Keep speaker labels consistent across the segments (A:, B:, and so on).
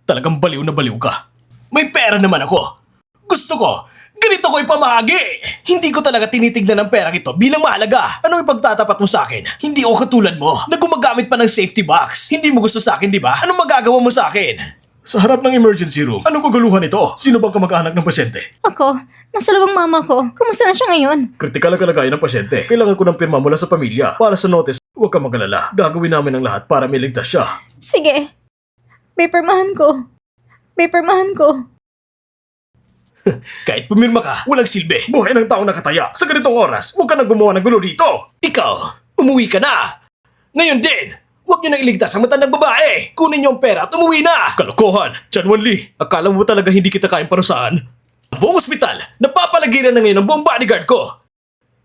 A: Talagang baliw na baliw ka. May pera naman ako. Gusto ko, ganito ko ipamahagi. Hindi ko talaga tinitignan ng perang ito bilang mahalaga. Anong ipagtatapat mo sa akin? Hindi ako katulad mo na gumagamit pa ng safety box. Hindi mo gusto sa akin, di ba? Anong magagawa mo sa akin? Sa harap ng emergency room, anong kaguluhan ito? Sino bang kamag-anak ng pasyente?
B: Ako, nasa lubang mama ko. Kumusta na siya ngayon?
A: Kritikal ang kalagayan ng pasyente. Kailangan ko ng pirma mula sa pamilya. Para sa notice, huwag kang mag-alala. Gagawin namin ang lahat para miligtas siya.
B: Sige. Pipirmahan ko. Pipirmahan ko.
A: Kahit pumirma ka, walang silbi. Buhay ng taong nakataya. Sa ganitong oras, huwag ka nang gumawa ng gulo dito. Ikaw, umuwi ka na. Ngayon din, huwag niyo nang iligtas ang matandang babae. Kunin niyo ang pera at umuwi na. Kalokohan, Chanwan Lee. Akala mo ba talaga hindi kita kayang parusahan? Ang buong ospital, napapalagiran na ngayon ang buong bodyguard ko.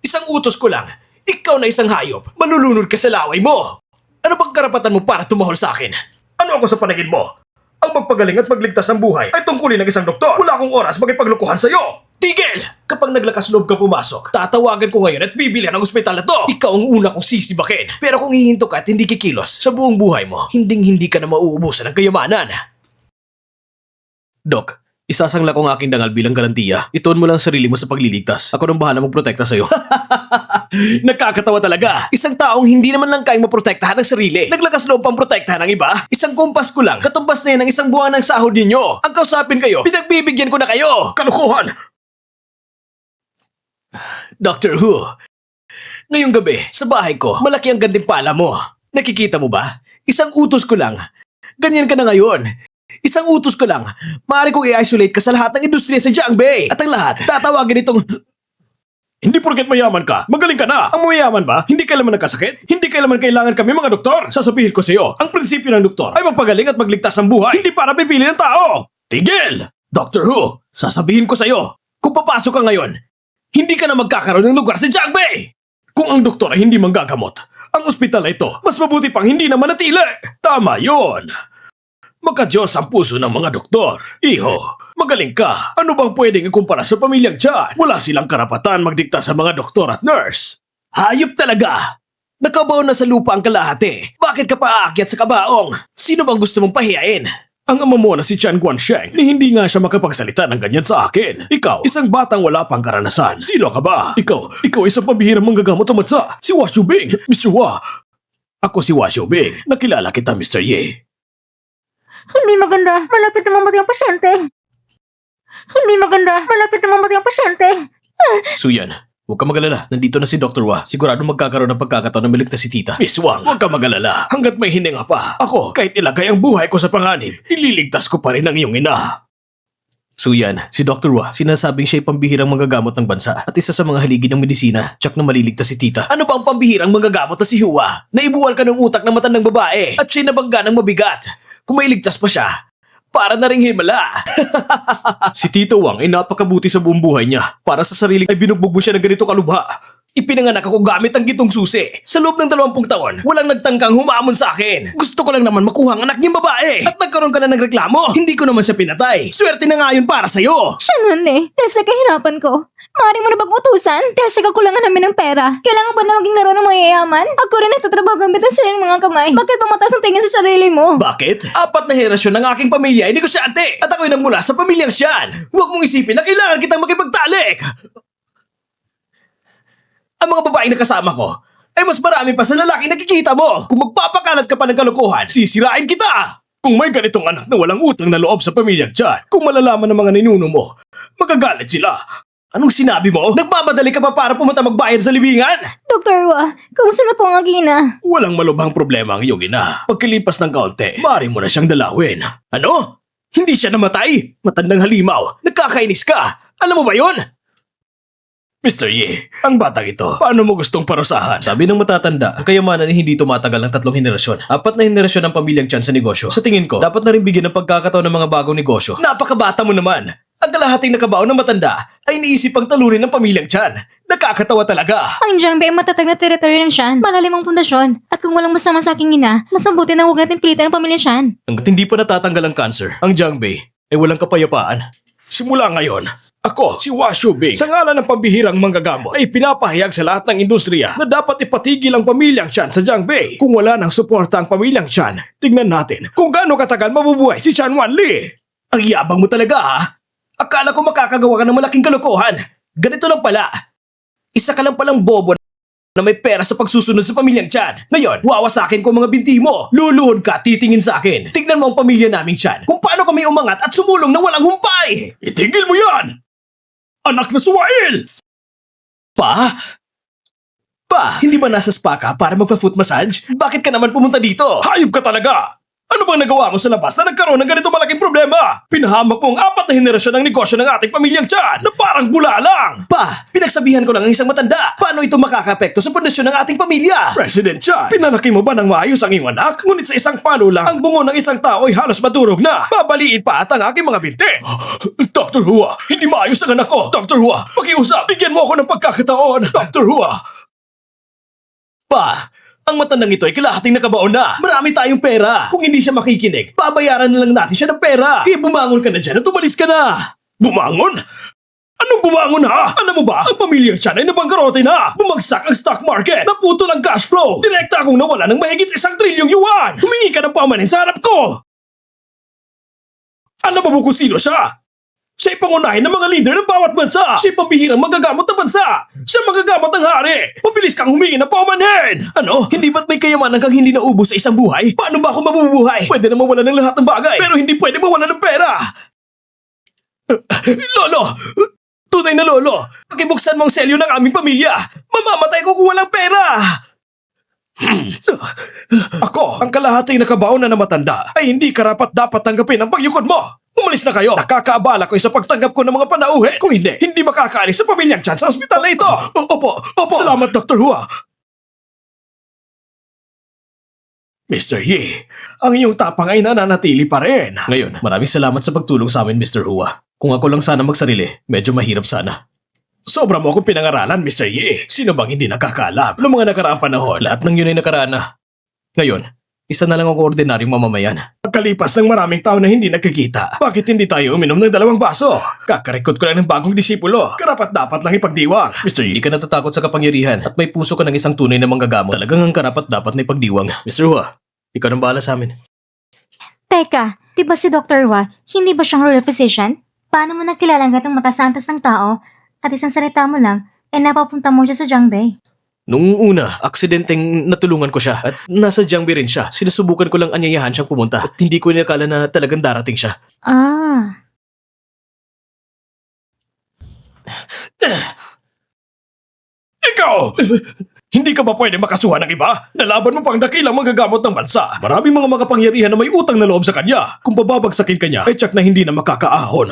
A: Isang utos ko lang, ikaw na isang hayop, malulunod ka sa laway mo. Ano bang karapatan mo para tumahol sa akin? Ano ako sa paningin mo? Ang magpagaling at magligtas ng buhay ay tungkulin ng isang doktor. Wala akong oras magipaglukuhan sa'yo. Tigil! Kapag naglakas loob ka pumasok, tatawagan ko ngayon at bibilhan ang ospital na to. Ikaw ang una kong sisibakin. Pero kung hihinto ka at hindi kikilos sa buong buhay mo, hinding-hindi ka na mauubusan ng kayamanan. Dok, isasangla ko ang aking dangal bilang garantiya. Ituon mo lang ang sarili mo sa pagliligtas. Ako nang bahala magprotekta sa'yo. Nakakatawa talaga. Isang taong hindi naman lang kayang maprotektahan ng sarili. Naglakas loob pang protektahan ng iba. Isang kumpas ko lang. Katumbas na yan ng isang buwan ng sahod ninyo. Ang kausapin kayo, pinagbibigyan ko na kayo. Kalukuhan! Doctor Who, ngayong gabi, sa bahay ko, malaki ang gantimpala mo. Nakikita mo ba? Isang utos ko lang. Ganyan ka na ngayon. Isang utos ko lang. Maaari kong i-isolate ka sa lahat ng industriya sa Jiangbei. At ang lahat, tatawagin itong... Hindi porket mayaman ka, magaling ka na. Ang mayaman ba, hindi kailanman nagkasakit? Hindi kailanman kailangan kami mga doktor? Sasabihin ko sa iyo, ang prinsipyo ng doktor ay magpagaling at magligtas ng buhay, hindi para pipili ng tao. Tigil! Doctor Who, sasabihin ko sa iyo, kung papasok ka ngayon, hindi ka na magkakaroon ng lugar sa Jiangbei. Kung ang doktor ay hindi manggagamot, ang ospital na ito, mas mabuti pang hindi na manatili. Tama yon. Magka-Diyos ang puso ng mga doktor. Iho, magaling ka. Ano bang pwedeng ikumpara sa pamilyang tiyan? Wala silang karapatan magdikta sa mga doktor at nurse. Hayop talaga! Nakabaw na sa lupa ang kalahati. Bakit ka pa aakyat sa kabaong? Sino bang gusto mong pahiyain? Ang ama mo na si Chan Guansheng ni hindi nga siya makapagsalita ng ganyan sa akin. Ikaw, isang batang wala pang karanasan. Sino ka ba? Ikaw isang pambihirang manggagamot sa matsa. Si Hua Xiubing, Mr. Hua. Ako si Hua Xiubing. Nakilala kita, Mr. Ye.
B: Hindi maganda. Malapit na mamatay ang pasyente. Hindi maganda. Malapit na mamatay ang pasyente.
A: Suyan, huwag ka mag-alala. Nandito na si Dr. Hua. Sigurado magkakaroon ng pagkakataon na maligtas si tita. Miss Wang, huwag ka mag-alala. Hanggat may hininga pa. Ako, kahit ilagay ang buhay ko sa panganib, ililigtas ko pa rin ang iyong ina. Suyan, si Dr. Hua, sinasabing siya'y pambihirang manggagamot ng bansa at isa sa mga haligi ng medisina, tsak na maliligtas si tita. Ano pa ang pambihirang manggagamot na si Hua? Naibuwal ka ng utak ng matandang babae at siya'y nabangga ng mabigat. Kung mailigtas pa siya, para na ring himala. Si Tito Wang ay napakabuti sa buong buhay niya. Para sa sarili ay binugbog mo siya ng ganito kalubha. Ipinanganak ako gamit ang gitong susi. Sa loob ng 20 taon, walang nagtangkang humamon sa akin. Gusto ko lang naman makuha ang anak niyang babae. At nagkaroon ka na ng reklamo. Hindi ko naman siya pinatay. Swerte na nga yun para sa'yo.
B: Shannon eh, dahil sa kahirapan ko. Maaari mo na bang utusan? Dahil sa kakulangan namin ng pera. Kailangan ba na maging laro ng mayayaman? Ako rin nagtatrabaho gamit ang sariling mga kamay. Bakit ba mataas ang tingin sa sarili mo?
A: Bakit? 4 na henerasyon ng aking pamilya ay negosyante. At ako'y nagmula sa pamilyang siyan. Huwag mong isipin na kailangan kitang makipagtalik. Ang mga babaeng na kasama ko ay mas marami pa sa lalaki nakikita mo. Kung magpapakalat ka pa ng kalokohan, sisirain kita. Kung may ganitong anak na walang utang na loob sa pamilyang tiyan, kung malalaman ng mga ninuno mo, magagalit sila. Anong sinabi mo? Nagmamadali ka pa para pumunta magbayad sa libingan?
B: Dr. Hua, kamusta na po ang aking ina?
A: Walang malubhang problema ang iyong ina. Pagkilipas ng kaunti, maaari mo na siyang dalawin. Ano? Hindi siya namatay? Matandang halimaw. Nagkakainis ka. Alam mo ba yon? Mr. Ye, ang batang ito, paano mo gustong parusahan? Sabi ng matatanda, ang kayamanan ay hindi tumatagal ng 3 henerasyon. 4 na henerasyon ng pamilyang tiyan sa negosyo. Sa tingin ko, dapat na rin bigyan ng pagkakataon ng mga bagong negosyo. Napakabata mo naman! Ang kalahating nakabaon ng matanda ay iniisip ang talunin ng pamilyang tiyan. Nakakatawa talaga!
B: Ang Jiangbei ay matatag na teritoryo ng Shan. Malalim ang pundasyon. At kung walang masama sa aking ina, mas mabuti na huwag natin pilitan ang pamilya Shan.
A: Hanggat hindi pa natatanggal ang cancer, ang Jiangbei ay walang kapayapaan. Simula ngayon,
C: Ako, si Washu Bing, sa ngalan ng pambihirang manggagamot, ay pinapahayag sa lahat ng industriya na dapat ipatigil ang pamilyang Chan sa Jiangbei. Kung wala nang suporta ang pamilyang Chan, tignan natin kung gaano katagal mabubuhay si Chan Wanli.
A: Ang yabang mo talaga ha? Akala ko makakagawa ka ng malaking kalokohan. Ganito lang pala. Isa ka lang palang bobo na may pera sa pagsusunod sa pamilyang Chan. Ngayon, wawasakin ko ang mga binti mo. Luluhod ka, titingin sa akin. Tignan mo ang pamilya naming Chan. Kung paano kami umangat at sumulong na walang humpay.
C: Itigil mo yan! Anak na suwail!
A: Pa? Pa, hindi ba nasa spa ka para magpa-foot massage? Bakit ka naman pumunta dito?
C: Hayop ka talaga! Ano bang nagawa mo sa labas na nagkaroon ng ganito malaking problema? Pinahamak mo ang 4 na henerasyon ng negosyo ng ating pamilyang Chan na parang bulalang!
A: Pa, pinagsabihan ko lang ang isang matanda. Paano ito makakapekto sa pundasyon ng ating pamilya?
C: President Chan, pinalaki mo ba ng maayos ang iyong anak? Ngunit sa isang palo lang, ang bungo ng isang tao ay halos madurog na. Babaliin pa at ang aking mga binti. Dr. Hua, hindi maayos ang anak ko. Dr. Hua, pakiusap, bigyan mo ako ng pagkakataon. Dr. Hua.
A: Pa, ang matandang ito ay kalahating nakabaon na. Marami tayong pera. Kung hindi siya makikinig, babayaran na lang natin siya ng pera. Kaya bumangon ka na dyan at umalis ka na.
C: Bumangon? Anong bumangon ha? Alam mo ba, ang pamilyang Chan ay nabangkarote na. Bumagsak ang stock market. Naputol ang cash flow. Direkta akong nawala ng mahigit 1 trilyong yuan. Humingi ka ng pamanin sa harap ko. Alam mo kung sino siya? Siya ay pangunahin ng mga leader ng bawat bansa. Siya ay pambihirang magagamot na bansa. Siya magagamot ng hari. Mabilis kang humingi ng paumanhin.
A: Ano? Hindi ba't may kayamanan kang hindi naubos sa isang buhay? Paano ba ako mabubuhay?
C: Pwede na mawala ng lahat ng bagay. Pero hindi pwede mawala ng pera. Lolo! Tunay na lolo!
A: Pakibuksan mo ang selyo ng aming pamilya. Mamamatay ko kung walang pera.
C: Ako, ang kalahating nakabaon na matanda ay hindi karapat dapat tanggapin ang pagyukod mo. Umalis na kayo. Nakakaabala ko sa pagtanggap ko ng mga panauhin. Kung hindi makakaalis sa pamilyang Chan sa ospital na ito. Opo. Salamat, Dr. Hua. Mr. Yi, ang iyong tapang ay nananatili pa rin.
A: Ngayon, maraming salamat sa pagtulong sa amin, Mr. Hua. Kung ako lang sana magsarili, medyo mahirap sana.
C: Sobra mo akong pinangaralan, Mr. Yi. Sino bang hindi nakakaalam? Noong mga nakaraang panahon,
A: Lahat ng yun ay nakaraan na. Ngayon, isa na lang ako ordinaryong mamamayan.
C: pagkalipas ng maraming taon na hindi nagkikita, bakit hindi tayo uminom ng 2 baso? Kakarekot ko lang ng bagong disipulo. Karapat dapat lang ipagdiwang.
A: Mr. Yi, hindi ka natatakot sa kapangyarihan at may puso ka ng isang tunay na manggagamot. Talagang ang karapat dapat na ipagdiwang. Mr. Hua, ikaw nang bahala sa amin.
B: Teka, di ba si Dr. Hua, hindi ba siyang royal physician? Paano mo nakilala ang gatong matasantas ng tao at isang salita mo lang, napapunta mo siya sa Jiangbei?
A: Nung una, aksidenteng natulungan ko siya at nasa Jiangbi rin siya. Sinusubukan ko lang anyayahan siyang pumunta at hindi ko inakala na talagang darating siya.
B: Ah,
C: Ikaw! Hindi ka ba pwede makasuhan ng iba? Nalaban mo pang dakilang manggagamot ng bansa. Maraming mga makapangyarihan na may utang na loob sa kanya. Kung bababagsakin kanya, ay tsak na hindi na makakaahon.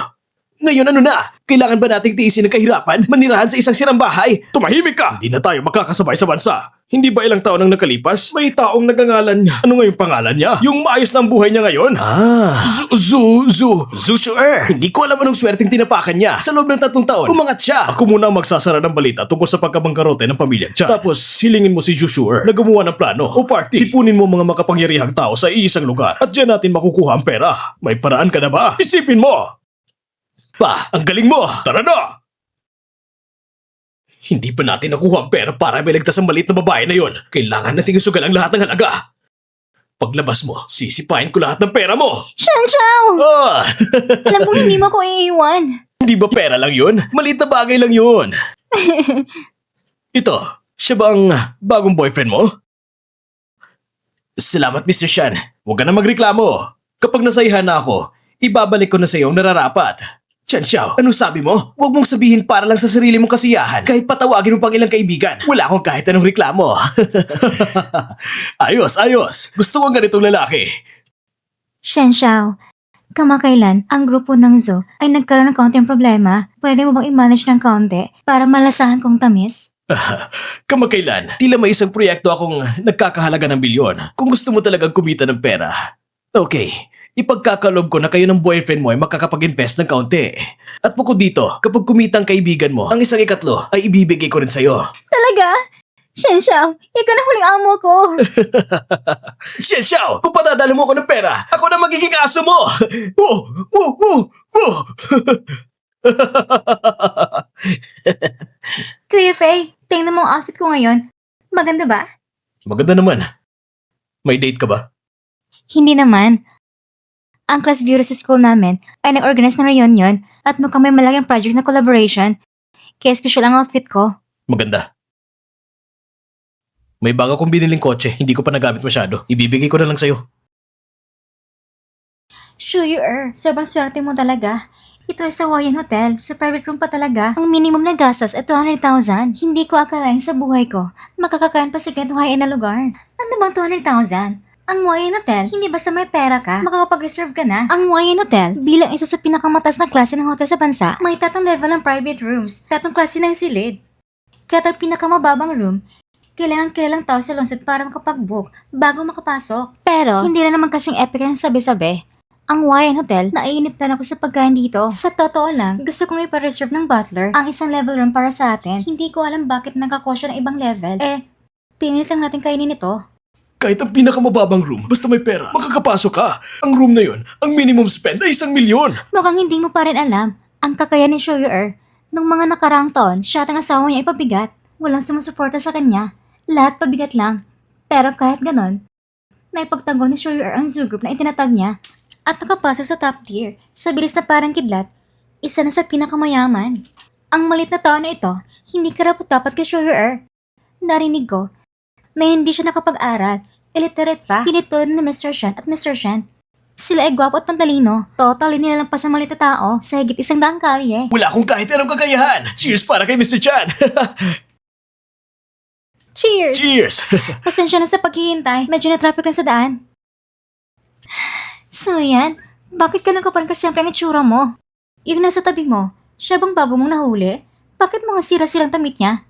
A: Ngayon ano na? Kailangan ba nating tiisin ang kahirapan? Manirahan sa isang sirang bahay?
C: Tumahimik ka! Hindi na tayo makakasabay sa bansa. Hindi ba ilang taon ang nakalipas? May taong nagangalan niya. Ano nga yung pangalan niya? Yung maayos ng buhay niya ngayon?
A: Ah,
C: Zu.
A: Zhu Shu'er. Hindi ko alam anong swerteng tinapakan niya. Sa loob ng 3 taon, umangat siya.
C: Ako muna ang magsasara ng balita tungkol sa pagkabangkarote ng pamilya Chan. Tapos, hilingin mo si Joshua na gumawa ng plano o party. Tipunin mo mga makapangyarihang tao sa iisang lugar at diyan natin makukuha ang pera. May paraan ka na ba? Isipin mo!
A: Pa, ang galing mo!
C: Tara na!
A: Hindi pa natin nakuha ang pera para iligtas ang maliit na babae na yon. Kailangan nating isugal ang lahat ng halaga. Paglabas mo, sisipain ko lahat ng pera mo.
B: Shan Chao!
A: Ah!
B: Alam kong hindi mo ko iiwan.
A: Hindi ba pera lang yun? Maliit na bagay lang yun. Ito, siya ba ang bagong boyfriend mo? Salamat, Mr. Shan. Huwag ka na magreklamo. Kapag nasayahan na ako, ibabalik ko na sa iyo ang nararapat. Chan Xiao, anong sabi mo? Huwag mong sabihin para lang sa sarili mong kasiyahan. Kahit patawagin mo pang ilang kaibigan, wala akong kahit anong reklamo. Ayos. Gusto ko ganitong lalaki.
B: Shan Xiao, kamakailan ang grupo ng Zoo ay nagkaroon ng kaunting problema. Pwede mo bang i-manage ng kaunti para malasahan kong tamis?
A: Kamakailan, tila may isang proyekto akong nagkakahalaga ng bilyon. Kung gusto mo talagang kumita ng pera. Okay, ipagkakalob ko na kayo ng boyfriend mo ay makakapag-invest ng kaunti. At bukod dito, kapag kumita ang kaibigan mo, ang isang ikatlo ay ibibigay ko rin sa'yo.
B: Talaga? Shan Xiao, ikaw na huling amo ko.
A: Shen Xiao, kung padadala mo ako ng pera, ako na magiging aso mo!
B: Kuya Faye, tingnan mo ang outfit ko ngayon. Maganda ba?
A: Maganda naman. May date ka ba?
B: Hindi naman. Ang class bureau sa school namin ay nag-organize ng reunion at mukhang may malaking project na collaboration. Kaya special ang outfit ko.
A: Maganda. May bago kong biniling kotse, hindi ko pa nagamit masyado. Ibibigay ko na lang sa'yo.
B: Sure, sobrang swerte mo talaga. Ito ay sa Hawaiian Hotel, sa private room pa talaga. Ang minimum na gastos ay 200,000. Hindi ko akalain sa buhay ko. Makakakain pa sa ganitong high-end na lugar. Ano bang 200,000? Ang Hawaiian Hotel, hindi basta may pera ka, makakapag-reserve ka na. Ang Hawaiian Hotel, bilang isa sa pinakamataas na klase ng hotel sa bansa, may 3 level ng private rooms, 3 klase ng silid. Kaya ang pinakamababang room, kailangan kilalang tao sa lungsod para makapag-book bago makapasok. Pero, hindi na naman kasing epic ang sabi-sabi. Ang Hawaiian Hotel, naiinip na ako sa pagkain dito. Sa totoo lang, gusto kong ipa-reserve ng butler ang isang level room para sa atin. Hindi ko alam bakit nagkakosya ng ibang level. Pinilit lang natin kainin ito.
C: Kahit ang pinakamababang room, basta may pera, makakapasok ka. Ang room na yun, ang minimum spend ay 1,000,000.
B: Mukhang hindi mo pa rin alam ang kakayahan ni Shoyer. Nung mga nakaraang taon, siya at ang asawa niya ipabigat. Walang sumusuporta sa kanya. Lahat pabigat lang. Pero kahit ganon, naipagtanggol ni Shoyer ang zoo group na itinatag niya at nakapasok sa top tier. Sa bilis na parang kidlat, isa na sa pinakamayaman. Ang malit na tao na ito, hindi karapat-dapat kay Shoyer. Narinig ko na hindi siya nakapag-aral, illiterate pa, pinitulad ni Mr. Shan at Mr. Shan. Sila ay gwapo at pantalino. Totally nilalampas ang malit na tao sa higit 100 kalye.
C: Wala akong kahit anong kakayahan. Cheers para kay Mr. Chan.
B: Cheers!
C: Cheers!
B: Pasensya na sa paghihintay. Medyo na traffic lang sa daan. So yan, bakit ka nakapan kasi ang itsura mo? Yung nasa tabi mo, siya bang bago mong nahuli? Bakit mga sira-sirang damit niya?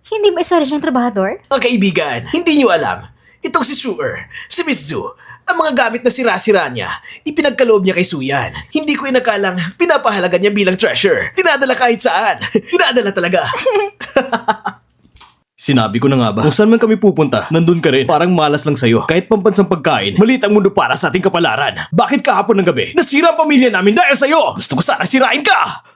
B: Hindi ba isa rin siyang trabahador?
A: Mga kaibigan, hindi nyo alam. Itong si Suer, si Miss Zu, ang mga gamit na sira-sira niya, ipinagkaloob niya kay Suyan. Hindi ko inakalang pinapahalaga niya bilang treasure. Tinadala kahit saan. Tinadala talaga. Sinabi ko na nga ba? Kung saan man kami pupunta, nandun ka rin. Parang malas lang sa'yo. Kahit pampansang pagkain, maliit ang mundo para sa ating kapalaran. Bakit kahapon ng gabi, nasira ang pamilya namin dahil sa'yo? Gusto ko sana sirain ka!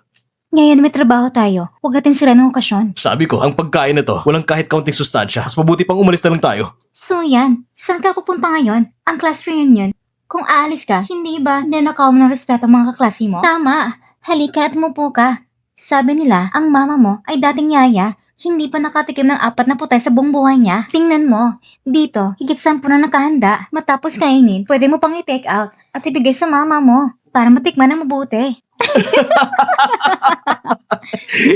B: Ngayon may trabaho tayo. Huwag natin sira ng okasyon.
A: Sabi ko, ang pagkain na to, walang kahit kaunting sustansya. Mas mabuti pang umalis na lang tayo.
B: So yan, saan ka pupunta ngayon? Ang class reunion. Kung aalis ka, hindi ba ninakaw mo ng respeto ang mga kaklase mo? Tama, halika at umupo ka. Sabi nila, ang mama mo ay dating yaya. Hindi pa nakatikim ng 4 na putay sa buong buhay niya. Tingnan mo, dito, higit 10 na nakahanda. Matapos kainin, pwede mo pang i-take out at ibigay sa mama mo para matikman na mabuti.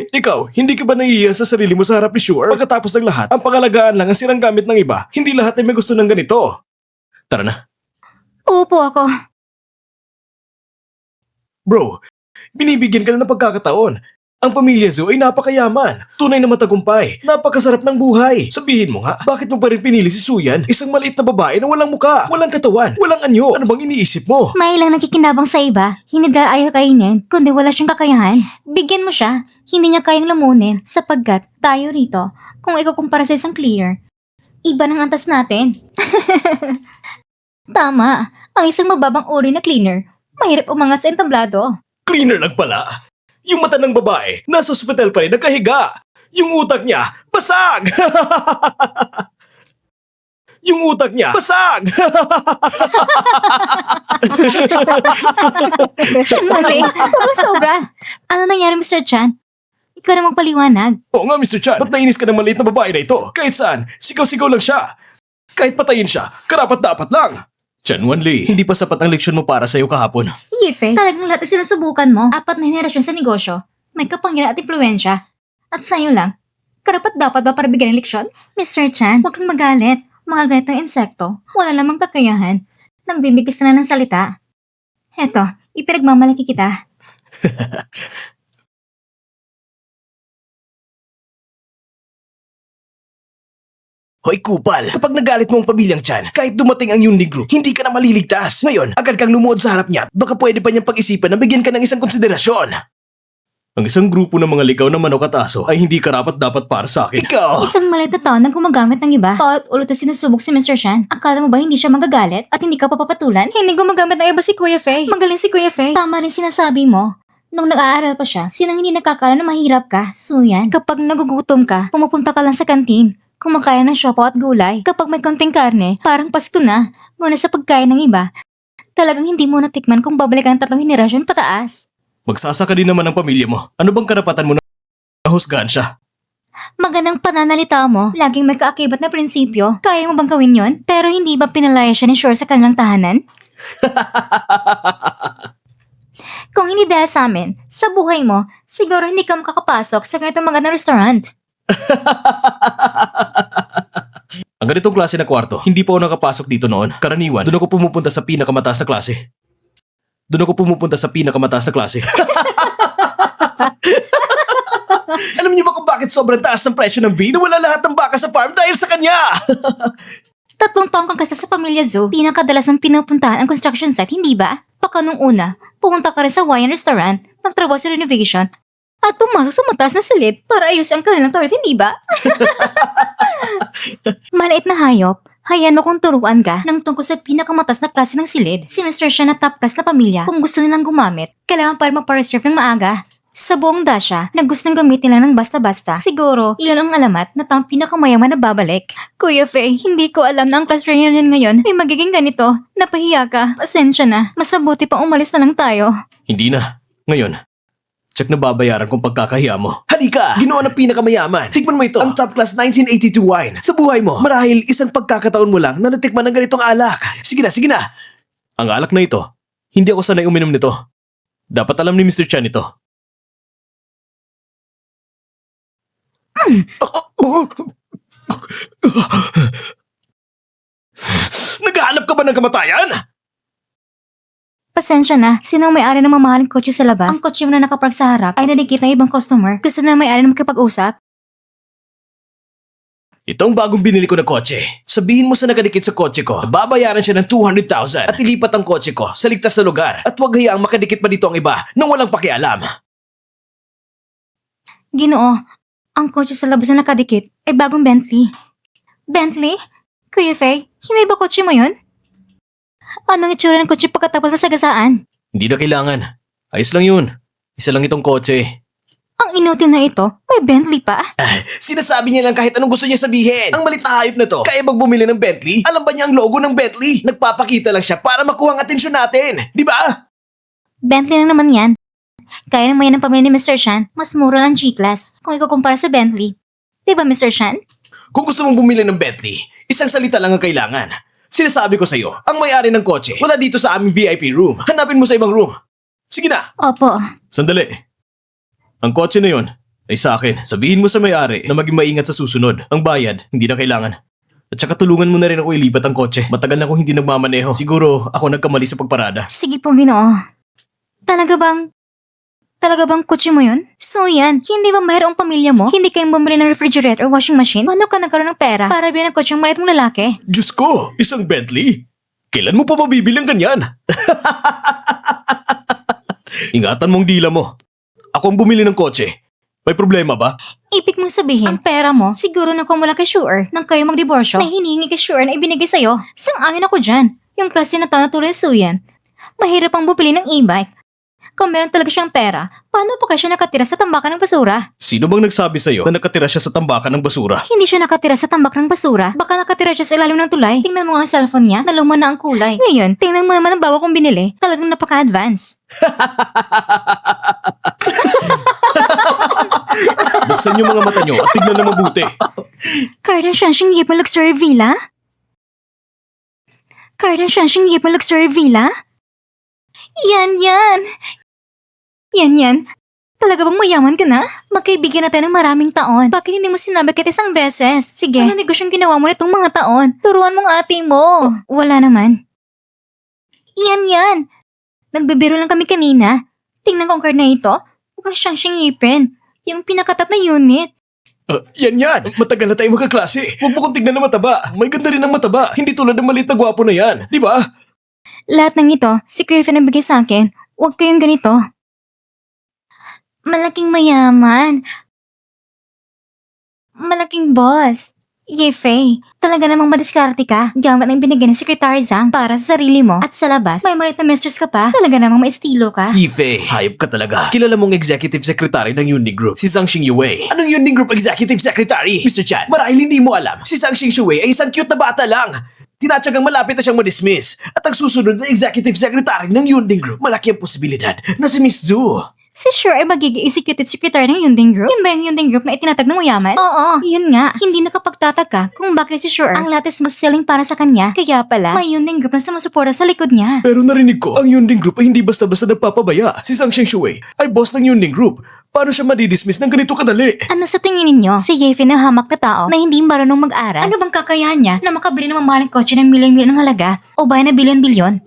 C: Ikaw, hindi ka ba nahihiya sa sarili mo sa harap ni Sure? Pagkatapos ng lahat, ang pangalagaan lang ang sirang gamit ng iba. Hindi lahat ay may gusto ng ganito.
A: Tara na.
B: Uupo ako.
C: Bro, binibigyan ka na ng pagkakataon. Ang pamilya Zhou ay napakayaman. Tunay na matagumpay. Napakasarap ng buhay. Sabihin mo nga, bakit mo pa rin pinili si Suyan? Isang maliit na babae na walang muka, walang katawan, walang anyo. Ano bang iniisip mo?
B: May ilang nakikinabang sa iba, hindi dahil ayaw kainin, kundi wala siyang kakayahan. Bigyan mo siya, hindi niya kayang lamunin sapagkat tayo rito, kung ikukumpara sa isang cleaner, iba ng antas natin. Tama, ang isang mababang uri na cleaner, mahirap umangat sa entablado.
C: Cleaner lang pala. Yung mata ng babae, nasa ospital pa rin nakahiga. Yung utak niya, basag! Yung utak niya, basag!
B: Mali, huwag sobra. Ano nangyari, Mr. Chan? Ikaw na magpaliwanag.
C: Oo nga, Mr. Chan. Ba't nainis ka ng maliit na babae na ito? Kahit saan, sigaw-sigaw lang siya. Kahit patayin siya, karapat-dapat lang.
A: Chan Wanli, hindi pa sapat ang leksyon mo para sa'yo kahapon.
B: Yife, talagang lahat ay sinusubukan mo. 4 na henerasyon sa negosyo. May kapanggiran at impluensya. At sa'yo lang. Karapat dapat ba para bigyan ng leksyon? Mr. Chan, huwag kang magalit. Mga ganitong insekto, wala lamang kakayahan. Nagbibigis na ng salita. Heto, ipinagmamalaki kita.
A: Hoy kupal, kapag nagalit mo ang pamilyang Chan, kahit dumating ang Yunli Group, hindi ka na maliligtas. Ngayon, agad kang lumuod sa harap niya at baka pwede pa niyang pag-isipan na bigyan ka ng isang konsiderasyon. Ang isang grupo ng mga ligaw na manok at aso ay hindi karapat-dapat para sa akin. Ikaw!
B: Isang maliit na tao na gumagamit ng iba. Paulit ulit na sinusubok si Mr. Shan. Akala mo ba hindi siya magagalit at hindi ka papapatulan? Hindi gumagamit ng iba si Kuya Faye. Magaling si Kuya Faye. Tama rin sinasabi mo. Nung nag-aaral pa siya, sinang hindi nagkakala na mahirap ka? So yan, kapag nagugutom ka, pumupunta ka lang sa kantin. Kumakain ng siopaw at gulay. Kapag may konting karne, parang Pasko na. Ngunit sa pagkain ng iba, talagang hindi mo natikman kung babalikan ang 3 henerasyon pataas.
C: Magsasaka din naman ang pamilya mo. Ano bang karapatan mo na husgahan siya?
B: Magandang pananalita mo, laging may kaakibat na prinsipyo. Kaya mo bang gawin yon? Pero hindi ba pinalaya siya ni Shore sa kanilang tahanan? Kung hindi dahil sa amin, sa buhay mo, siguro hindi ka makakapasok sa ganitong magandang restaurant.
C: Ang ganitong klase na kwarto, hindi pa ako nakapasok dito noon. Karaniwan, doon ako pumupunta sa pinakamataas na klase.
A: Alam niyo ba kung bakit sobrang taas ng presyo ng vino? Wala lahat ng baka sa farm dahil sa kanya!
B: 3 taong kang kasa sa Pamilya Zoo, pinakadalas ang pinupuntahan ang construction site, hindi ba? Baka nung una, pumunta ka rin sa Hawaiian restaurant, nagtrabaho sa renovation, at pumasok sa mataas na silid para ayusin ang kanilang toilet, hindi ba? Maliit na hayop, hayaan mo kung turuan ka ng tungkol sa pinakamatas na klase ng silid. Si Mr. Siya na top class na pamilya, kung gusto nilang gumamit, kailangan pa rin magpa-reserve ng maaga. Sa buong Dasha, na gustong gamitin lang ng basta-basta, siguro, iyon ang alamat na tang pinakamayaman na babalik. Kuya Faye, hindi ko alam na ang class reunion ngayon ay magiging ganito. Napahiya ka. Pasensya na. Masabuti pang umalis na lang tayo.
C: Hindi na. Ngayon, check na babayaran kung pagkakahiya mo.
A: Halika! Ginawa ng pinakamayaman. Tikman mo ito. Ang top class 1982 wine. Sa buhay mo, marahil isang pagkakataon mo lang na natikman ng ganitong alak. Sige na.
C: Ang alak na ito, hindi ako sanay uminom nito. Dapat alam ni Mr. Chan ito.
A: Naghahanap ka ba ng kamatayan?
B: Pasensya na. Sino ang may-ari ng mamahaling kotse sa labas? Ang kotse mo na nakapark sa harap ay nadikit ng ibang customer. Gusto na may-ari na makipag-usap?
A: Ito ang bagong binili ko na kotse. Sabihin mo sa nakadikit sa kotse ko, babayaran siya ng 200,000 at ilipat ang kotse ko sa ligtas na lugar. At huwag hayaang makadikit pa dito ang iba nang walang pakialam.
B: Ginoo, ang kotse sa labas na nakadikit ay bagong Bentley. Bentley? Kuya Faye, hindi ba kotse mo yun? Anong itsura ng kotse pagkatapos masagasaan?
C: Hindi na kailangan. Ayos lang yun. Isa lang itong kotse.
B: Ang inutil na ito, may Bentley pa?
A: Sinasabi niya lang kahit anong gusto niya sabihin. Ang malit na hayop na to, kaya bang bumili ng Bentley? Alam ba niya ang logo ng Bentley? Nagpapakita lang siya para makuha ang atensyon natin. Di ba?
B: Bentley lang naman yan. Kaya naman yan ang pamilya ni Mr. Shan, mas mura ng G-Class kung ikukumpara sa Bentley. Diba, Mr. Shan?
A: Kung gusto mong bumili ng Bentley, isang salita lang ang kailangan. Sinasabi ko sa'yo, ang may-ari ng kotse, wala dito sa aming VIP room. Hanapin mo sa ibang room. Sige na.
B: Opo.
C: Sandali. Ang kotse na yon ay sa akin. Sabihin mo sa may-ari na maging maingat sa susunod. Ang bayad, hindi na kailangan. At saka tulungan mo na rin ako ilipat ang kotse. Matagal na akong hindi nagmamaneho. Siguro ako nagkamali sa pagparada.
B: Sige po, Ginoo. Talaga bang kotse mo yun? So yan, hindi ba mayroong pamilya mo? Hindi kayong bumili ng refrigerator or washing machine? Paano ka nagkaroon ng pera para bilhin ang kotse ng maliit mong lalaki?
C: Diyos ko, isang Bentley? Kailan mo pa mabibili ang ganyan? Ingatan mong dila mo. Ako ang bumili ng kotse. May problema ba?
B: Ibig mong sabihin, ang pera mo, siguro na kung wala kay Shure nang kayo magdiborsyo, na hinihingi kay Shure na ibinigay sa'yo. Sang-ayon ako dyan. Yung klase na tao na tulad sa Suyan. Mahirap ang bumili ng e-bike. Kung meron talaga siyang pera, paano pa kaya siya nakatira sa tambakan ng basura?
C: Sino bang nagsabi sa'yo na nakatira siya sa tambakan ng basura?
B: Hindi siya nakatira sa tambak ng basura. Baka nakatira siya sa ilalim ng tulay. Tingnan mo nga ang cellphone niya, naluma na ang kulay. Ngayon, tingnan mo naman ang bago kong binili. Talagang napaka-advance.
C: Buksan niyo mga mata niyo at tignan na mabuti.
B: Kardashian Yipon Luxury Villa? Kardashian Yipon Luxury Villa? Yan. Talaga bang mayaman ka na? Magkaibigan na tayo ng maraming taon. Bakit hindi mo sinabi kahit isang beses? Sige, ano negosyong ginawa mo nitong mga taon? Turuan mong ate mo. Wala naman. Yan. Nagbibiro lang kami kanina. Tingnan ko ang card na ito. Mukhang siyang ngipin. Yung pinakatat na unit.
C: Yan. Matagal na tayong magkaklase. Huwag mo kong tignan na mataba. May ganda rin ang mataba. Hindi tulad ng maliit na gwapo na yan. Di ba?
B: Lahat ng ito, si Griffin ang bigay sa akin. Huwag kayong ganito. Malaking mayaman. Malaking boss. Yefei, talaga namang madiskarte ka gamit ang binigay ng Secretary Zhang para sa sarili mo at sa labas, may maliit na mistress ka pa. Talaga namang maestilo ka.
A: Yifei, hayop ka talaga. Kilala mong executive secretary ng Yunding Group, si Zhang Xingyue. Anong Yunding Group executive secretary? Mr. Chan, marahil hindi mo alam, si Zhang Xingyue ay isang cute na bata lang. Tinatsagang malapit na siyang ma-dismiss. At ang susunod na executive secretary ng Yunding Group, malaki ang posibilidad na si Miss Zhu.
B: Si Sure ay magiging executive secretary ng Yunding Group? Yun ba yung Yunding Group na itinatag ng mayaman? Oo, yun nga. Hindi nakapagtataka kung bakit si Sure ang latest mas selling para sa kanya. Kaya pala, may Yunding Group na sumusuporta sa likod niya.
C: Pero narinig ko, ang Yunding Group ay hindi basta-basta nagpapabaya. Si Zhang Xingyue ay boss ng Yunding Group. Paano siya madidismiss ng ganito kadali?
B: Ano sa tingin ninyo? Si Yefei na hamak na tao na hindi marunong mag-aral? Ano bang kakayahan niya na makabili ng mamahaling kotse ng milyon-milyon ng halaga o bahay na bilyon-bilyon?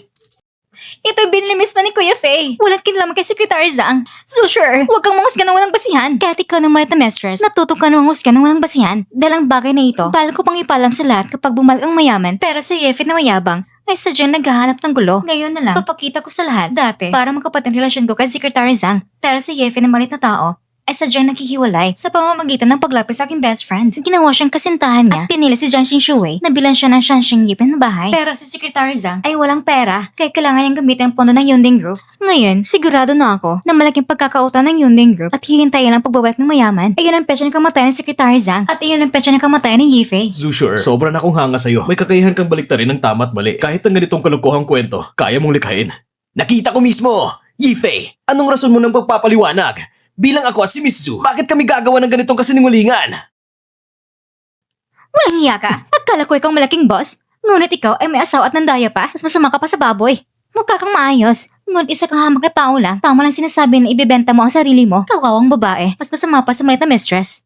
B: Ito'y binili mismo ni Kuya Faye. Walang kinalaman kay Secretary Zhang. So sure, huwag kang manghusga ng walang basihan. Kahit ikaw ng malit na mistress, natuto ka ng manghusga ng walang basihan. Dahil ang bagay na ito, bala ko pang ipalam sa lahat kapag bumalik ang mayaman. Pero si Yefei na mayabang, ay sadyang naghahanap ng gulo. Ngayon na lang, papakita ko sa lahat dati para makapating relasyon ko kay Secretary Zhang. Pero si Yefei na malit na tao, ay sadyang nakikiwalay sa pamamagitan ng paglapit sa aking best friend. Ginawa siyang kasintahan niya at pinili si Zhang Xingyue na bilan siya ng Shanshan Yipin na bahay. Pero si Secretary Zhang ay walang pera kaya kailangan niyang gamitin ang pondo ng Yunding Group. Ngayon, sigurado na ako na malaking pagkakautan ng Yunding Group at hihintayin ang pagbabalik ng mayaman. Ayun ang petsa ng kamatayan ng Secretary Zhang at iyon ang petsa ng kamatayan ni Yifei.
C: Zhu Sure, sobra na akong hanga sa'yo. May kakayahan kang baliktarin ng tama at mali. Kahit ang ganitong kalukuhang kwento, kaya mong likhain.
A: Nakita ko mismo! Yifei, anong rason mo ng pagpapaliwanag? Bilang ako at si Miss Zhu, bakit kami gagawa ng ganitong kasinungalingan?
B: Walang hiya ka. Akala ko ikaw malaking boss. Ngunit ikaw ay may asawa at nandaya pa. Mas masama ka pa sa baboy. Mukha kang maayos. Ngunit isa kang hamak na tao lang. Tama lang sinasabi na ibebenta mo ang sarili mo. Kawawang babae. Mas masama pa sa maliit na mistress.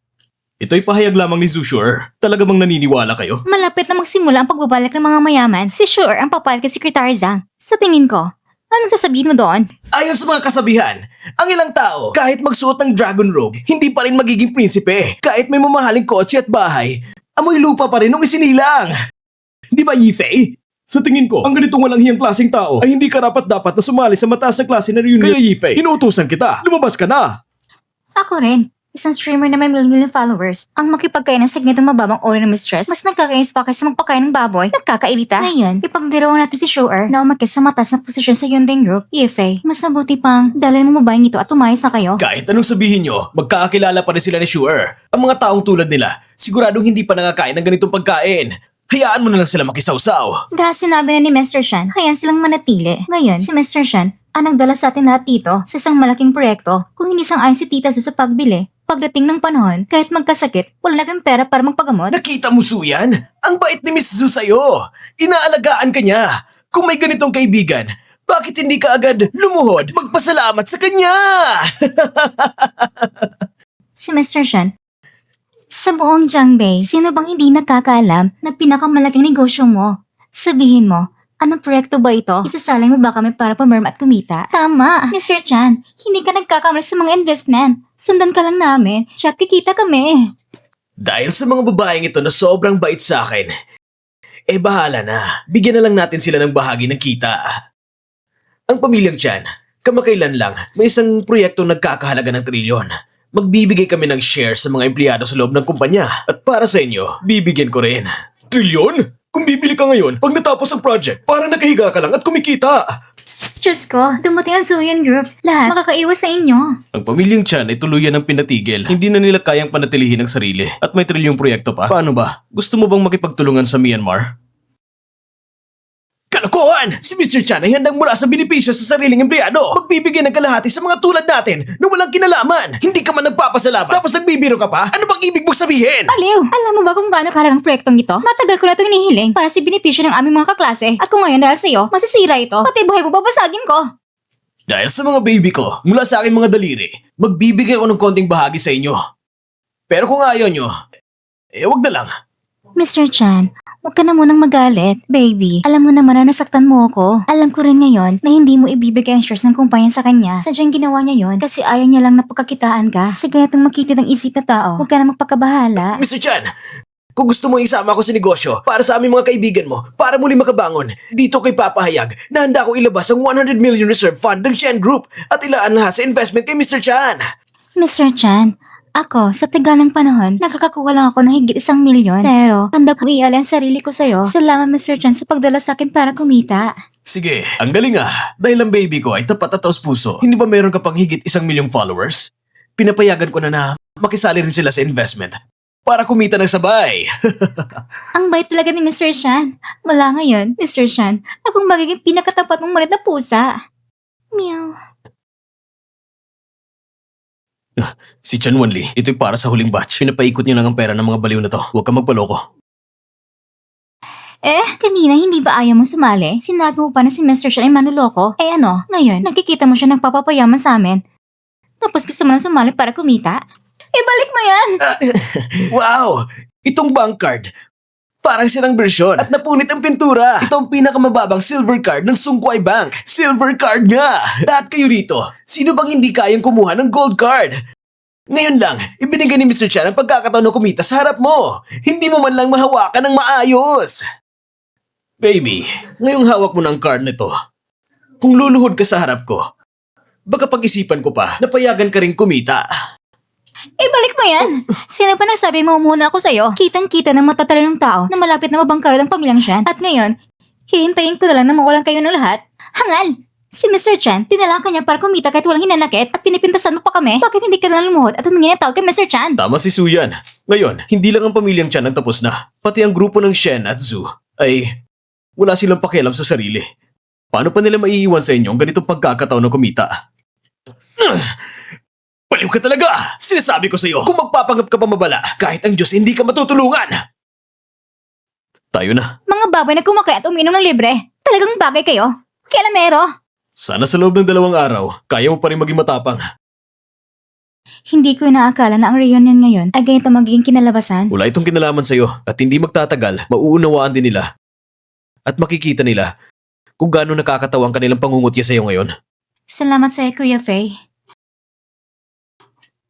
C: Ito'y pahayag lamang ni Zhu Sure. Talaga bang naniniwala kayo?
B: Malapit na magsimula ang pagbabalik ng mga mayaman. Si Sure ang papalit kay Secretary Zhang. Sa tingin ko, anong sasabihin mo doon?
A: Ayon sa mga kasabihan, ang ilang tao, kahit magsuot ng dragon robe, hindi pa rin magiging prinsipe. Kahit may mamahaling kotse at bahay, amoy lupa pa rin nung isinilang. Di ba, Yifei?
C: Sa tingin ko, ang ganitong walang hiyang klaseng tao ay hindi karapat-dapat na sumali sa mataas na klase na reunion. Kaya Yifei, inuutusan kita. Lumabas ka na.
B: Ako rin. Isang streamer na may million followers. Ang makipagkain ng signetong mababang ori ng mistress, mas nagkakainis pa kaysa magpakain ng baboy. Nagkakairita. Ngayon, ipagdirawan natin si Sure na umakit sa mataas na posisyon sa Yunding Group. Yefei, mas mabuti pang dalhin mo babaeng ito at umayos na kayo.
A: Kahit anong sabihin nyo, magkakakilala pa rin sila ni Sure. Ang mga taong tulad nila, siguradong hindi pa nakakain ng ganitong pagkain. Hayaan mo na lang sila makisawsaw.
B: Dahil sinabi na ni Mr. Shan, hayaan silang manatili. Ngayon, si Mr. Shan ang nagdala sa atin lahat dito sa isang malaking proyekto. Kung hindi sang-ayon si Tita Su sa pagbili, pagdating ng panahon, kahit magkasakit, wala naging pera para magpagamot.
A: Nakita mo, Suyan? Ang bait ni Miss Zhu sa'yo. Inaalagaan ka niya. Kung may ganitong kaibigan, bakit hindi ka agad lumuhod magpasalamat sa kanya?
B: Si Mr. Shan, sa buong Jiangbei, sino bang hindi nakakaalam na pinakamalaking negosyo mo? Sabihin mo, anong proyekto ba ito? Isasalay mo ba kami para pumirma at kumita? Tama, Mr. Chan, hindi ka nagkakamali sa mga investment. Sundan ka lang namin, tsaka kikita kami.
A: Dahil sa mga babaeng ito na sobrang bait sa akin, bahala na. Bigyan na lang natin sila ng bahagi ng kita. Ang pamilyang Chan, kamakailan lang, may isang proyektong nagkakahalaga ng trilyon. Magbibigay kami ng share sa mga empleyado sa loob ng kumpanya. At para sa inyo, bibigyan ko rin.
C: Trilyon? Kung bibili ka ngayon, pag natapos ang project, parang nakahiga ka lang at kumikita.
B: Diyos ko, dumating ang Zoyan Group. Lahat makakaiwas sa inyo.
C: Ang pamilyang Chan ay tuluyan ng pinatigil. Hindi na nila kayang panatilihin ang sarili. At may trilyong proyekto pa. Paano ba? Gusto mo bang makipagtulungan sa Myanmar?
A: Kalokohan! Si Mr. Chan ay handang mula sa benepisyo sa sariling empleyado. Magbibigay ng kalahati sa mga tulad natin na walang kinalaman. Hindi ka man nagpapasalamat tapos nagbibiro ka pa? Ano bang ibig mong sabihin?
B: Aliw, alam mo ba kung gaano kahalagang proyektong ito? Matagal ko na itong inihiling para sa benepisyo ng aming mga kaklase. At kung ngayon dahil sa'yo, masisira ito. Pati buhay mo babasagin ko.
A: Dahil sa mga baby ko, mula sa aking mga daliri, magbibigay ako ng konting bahagi sa inyo. Pero kung ayaw nyo, wag na lang.
B: Mr. Chan, huwag ka na munang magalit, baby. Alam mo naman na nasaktan mo ako. Alam ko rin ngayon na hindi mo ibibigay ang shares ng kumpanya sa kanya. Sadyang ginawa niya yon kasi ayaw niya lang na pagkakitaan ka. Sa ganitong makitid ang isip na tao, huwag ka na magpakabahala.
A: Mr. Chan, kung gusto mo isama ako sa negosyo para sa aming mga kaibigan mo, para muli makabangon, dito ko'y papahayag na handa ko ilabas ang 100 million reserve fund ng Shen Group at ilaan lahat sa investment kay Mr. Chan.
B: Mr. Chan, Ako, sa tagal ng panahon, nakakakuha lang ako ng higit 1,000,000. Pero, handa kong ialay ang sarili ko sa'yo. Salamat, Mr. Chan, sa pagdala sa akin para kumita.
A: Sige, ang galing ah. Dahil ang baby ko ay tapat at taos puso. Hindi ba meron ka pang higit 1,000,000 followers? Pinapayagan ko na makisali rin sila sa investment para kumita ng sabay.
B: Ang bait talaga ni Mr. Chan. Mula ngayon, Mr. Chan, akong magiging pinakatapat mong malit na pusa. Meow.
A: Si Chan Wanli, ito'y para sa huling batch. Pinapaikot niyo lang ang pera ng mga baliw na to. Huwag kang magpaloko.
B: Kanina hindi ba ayaw mong sumali? Sinabi mo pa na si Mr. Chan ay manuloko? Ano, ngayon, nakikita mo siya nagpapapayaman sa amin. Tapos gusto mo na sumali para kumita? Balik mo yan!
A: Wow! Itong bank card. Parang silang bersyon at napunit ang pintura. Ito ang pinakamababang silver card ng Sungkway Bank. Silver card nga! Lahat kayo rito, sino bang hindi kayang kumuha ng gold card? Ngayon lang, ibinigay ni Mr. Chan ang pagkakataon na kumita sa harap mo. Hindi mo man lang mahawakan ng maayos. Baby, ngayong hawak mo ng card nito, kung luluhod ka sa harap ko, baka pag-isipan ko pa na payagan ka rin kumita.
B: Balik mo yan! Sino pa nagsabi mo muna ako sa'yo? Kitang-kita ng matatalinong tao na malapit na mabangkaro ng pamilyang Chan. At ngayon, hihintayin ko na lang na mawalan kayo ng lahat. Hangal! Si Mr. Chan, dinala ka niya para kumita kahit walang hinanakit at pinipintasan mo pa kami. Bakit hindi ka lang lumuhod at humingi ng tawag kay Mr. Chan?
A: Tama si Suyan. Ngayon, hindi lang ang pamilyang Chan ang tapos na. Pati ang grupo ng Shen at Zhu ay wala silang pakialam sa sarili. Paano pa nila maiiwan sa inyo ang ganitong pagkakataon na kumita? Baliw ka talaga! Sinasabi ko sa'yo, kung magpapangap ka pa mabala, kahit ang Diyos hindi ka matutulungan! Tayo na.
B: Mga baboy na kumakay at uminom ng libre. Talagang bagay kayo. Kailamero!
A: Sana sa loob ng 2 araw, kaya mo pa rin maging matapang.
B: Hindi ko inaakala na ang reunion ngayon ay ganito magiging kinalabasan.
A: Wala itong kinalaman sa'yo at hindi magtatagal, mauunawaan din nila. At makikita nila kung gaano nakakatawa ang kanilang pangungutya sa'yo ngayon.
B: Salamat sa'yo, Kuya Faye.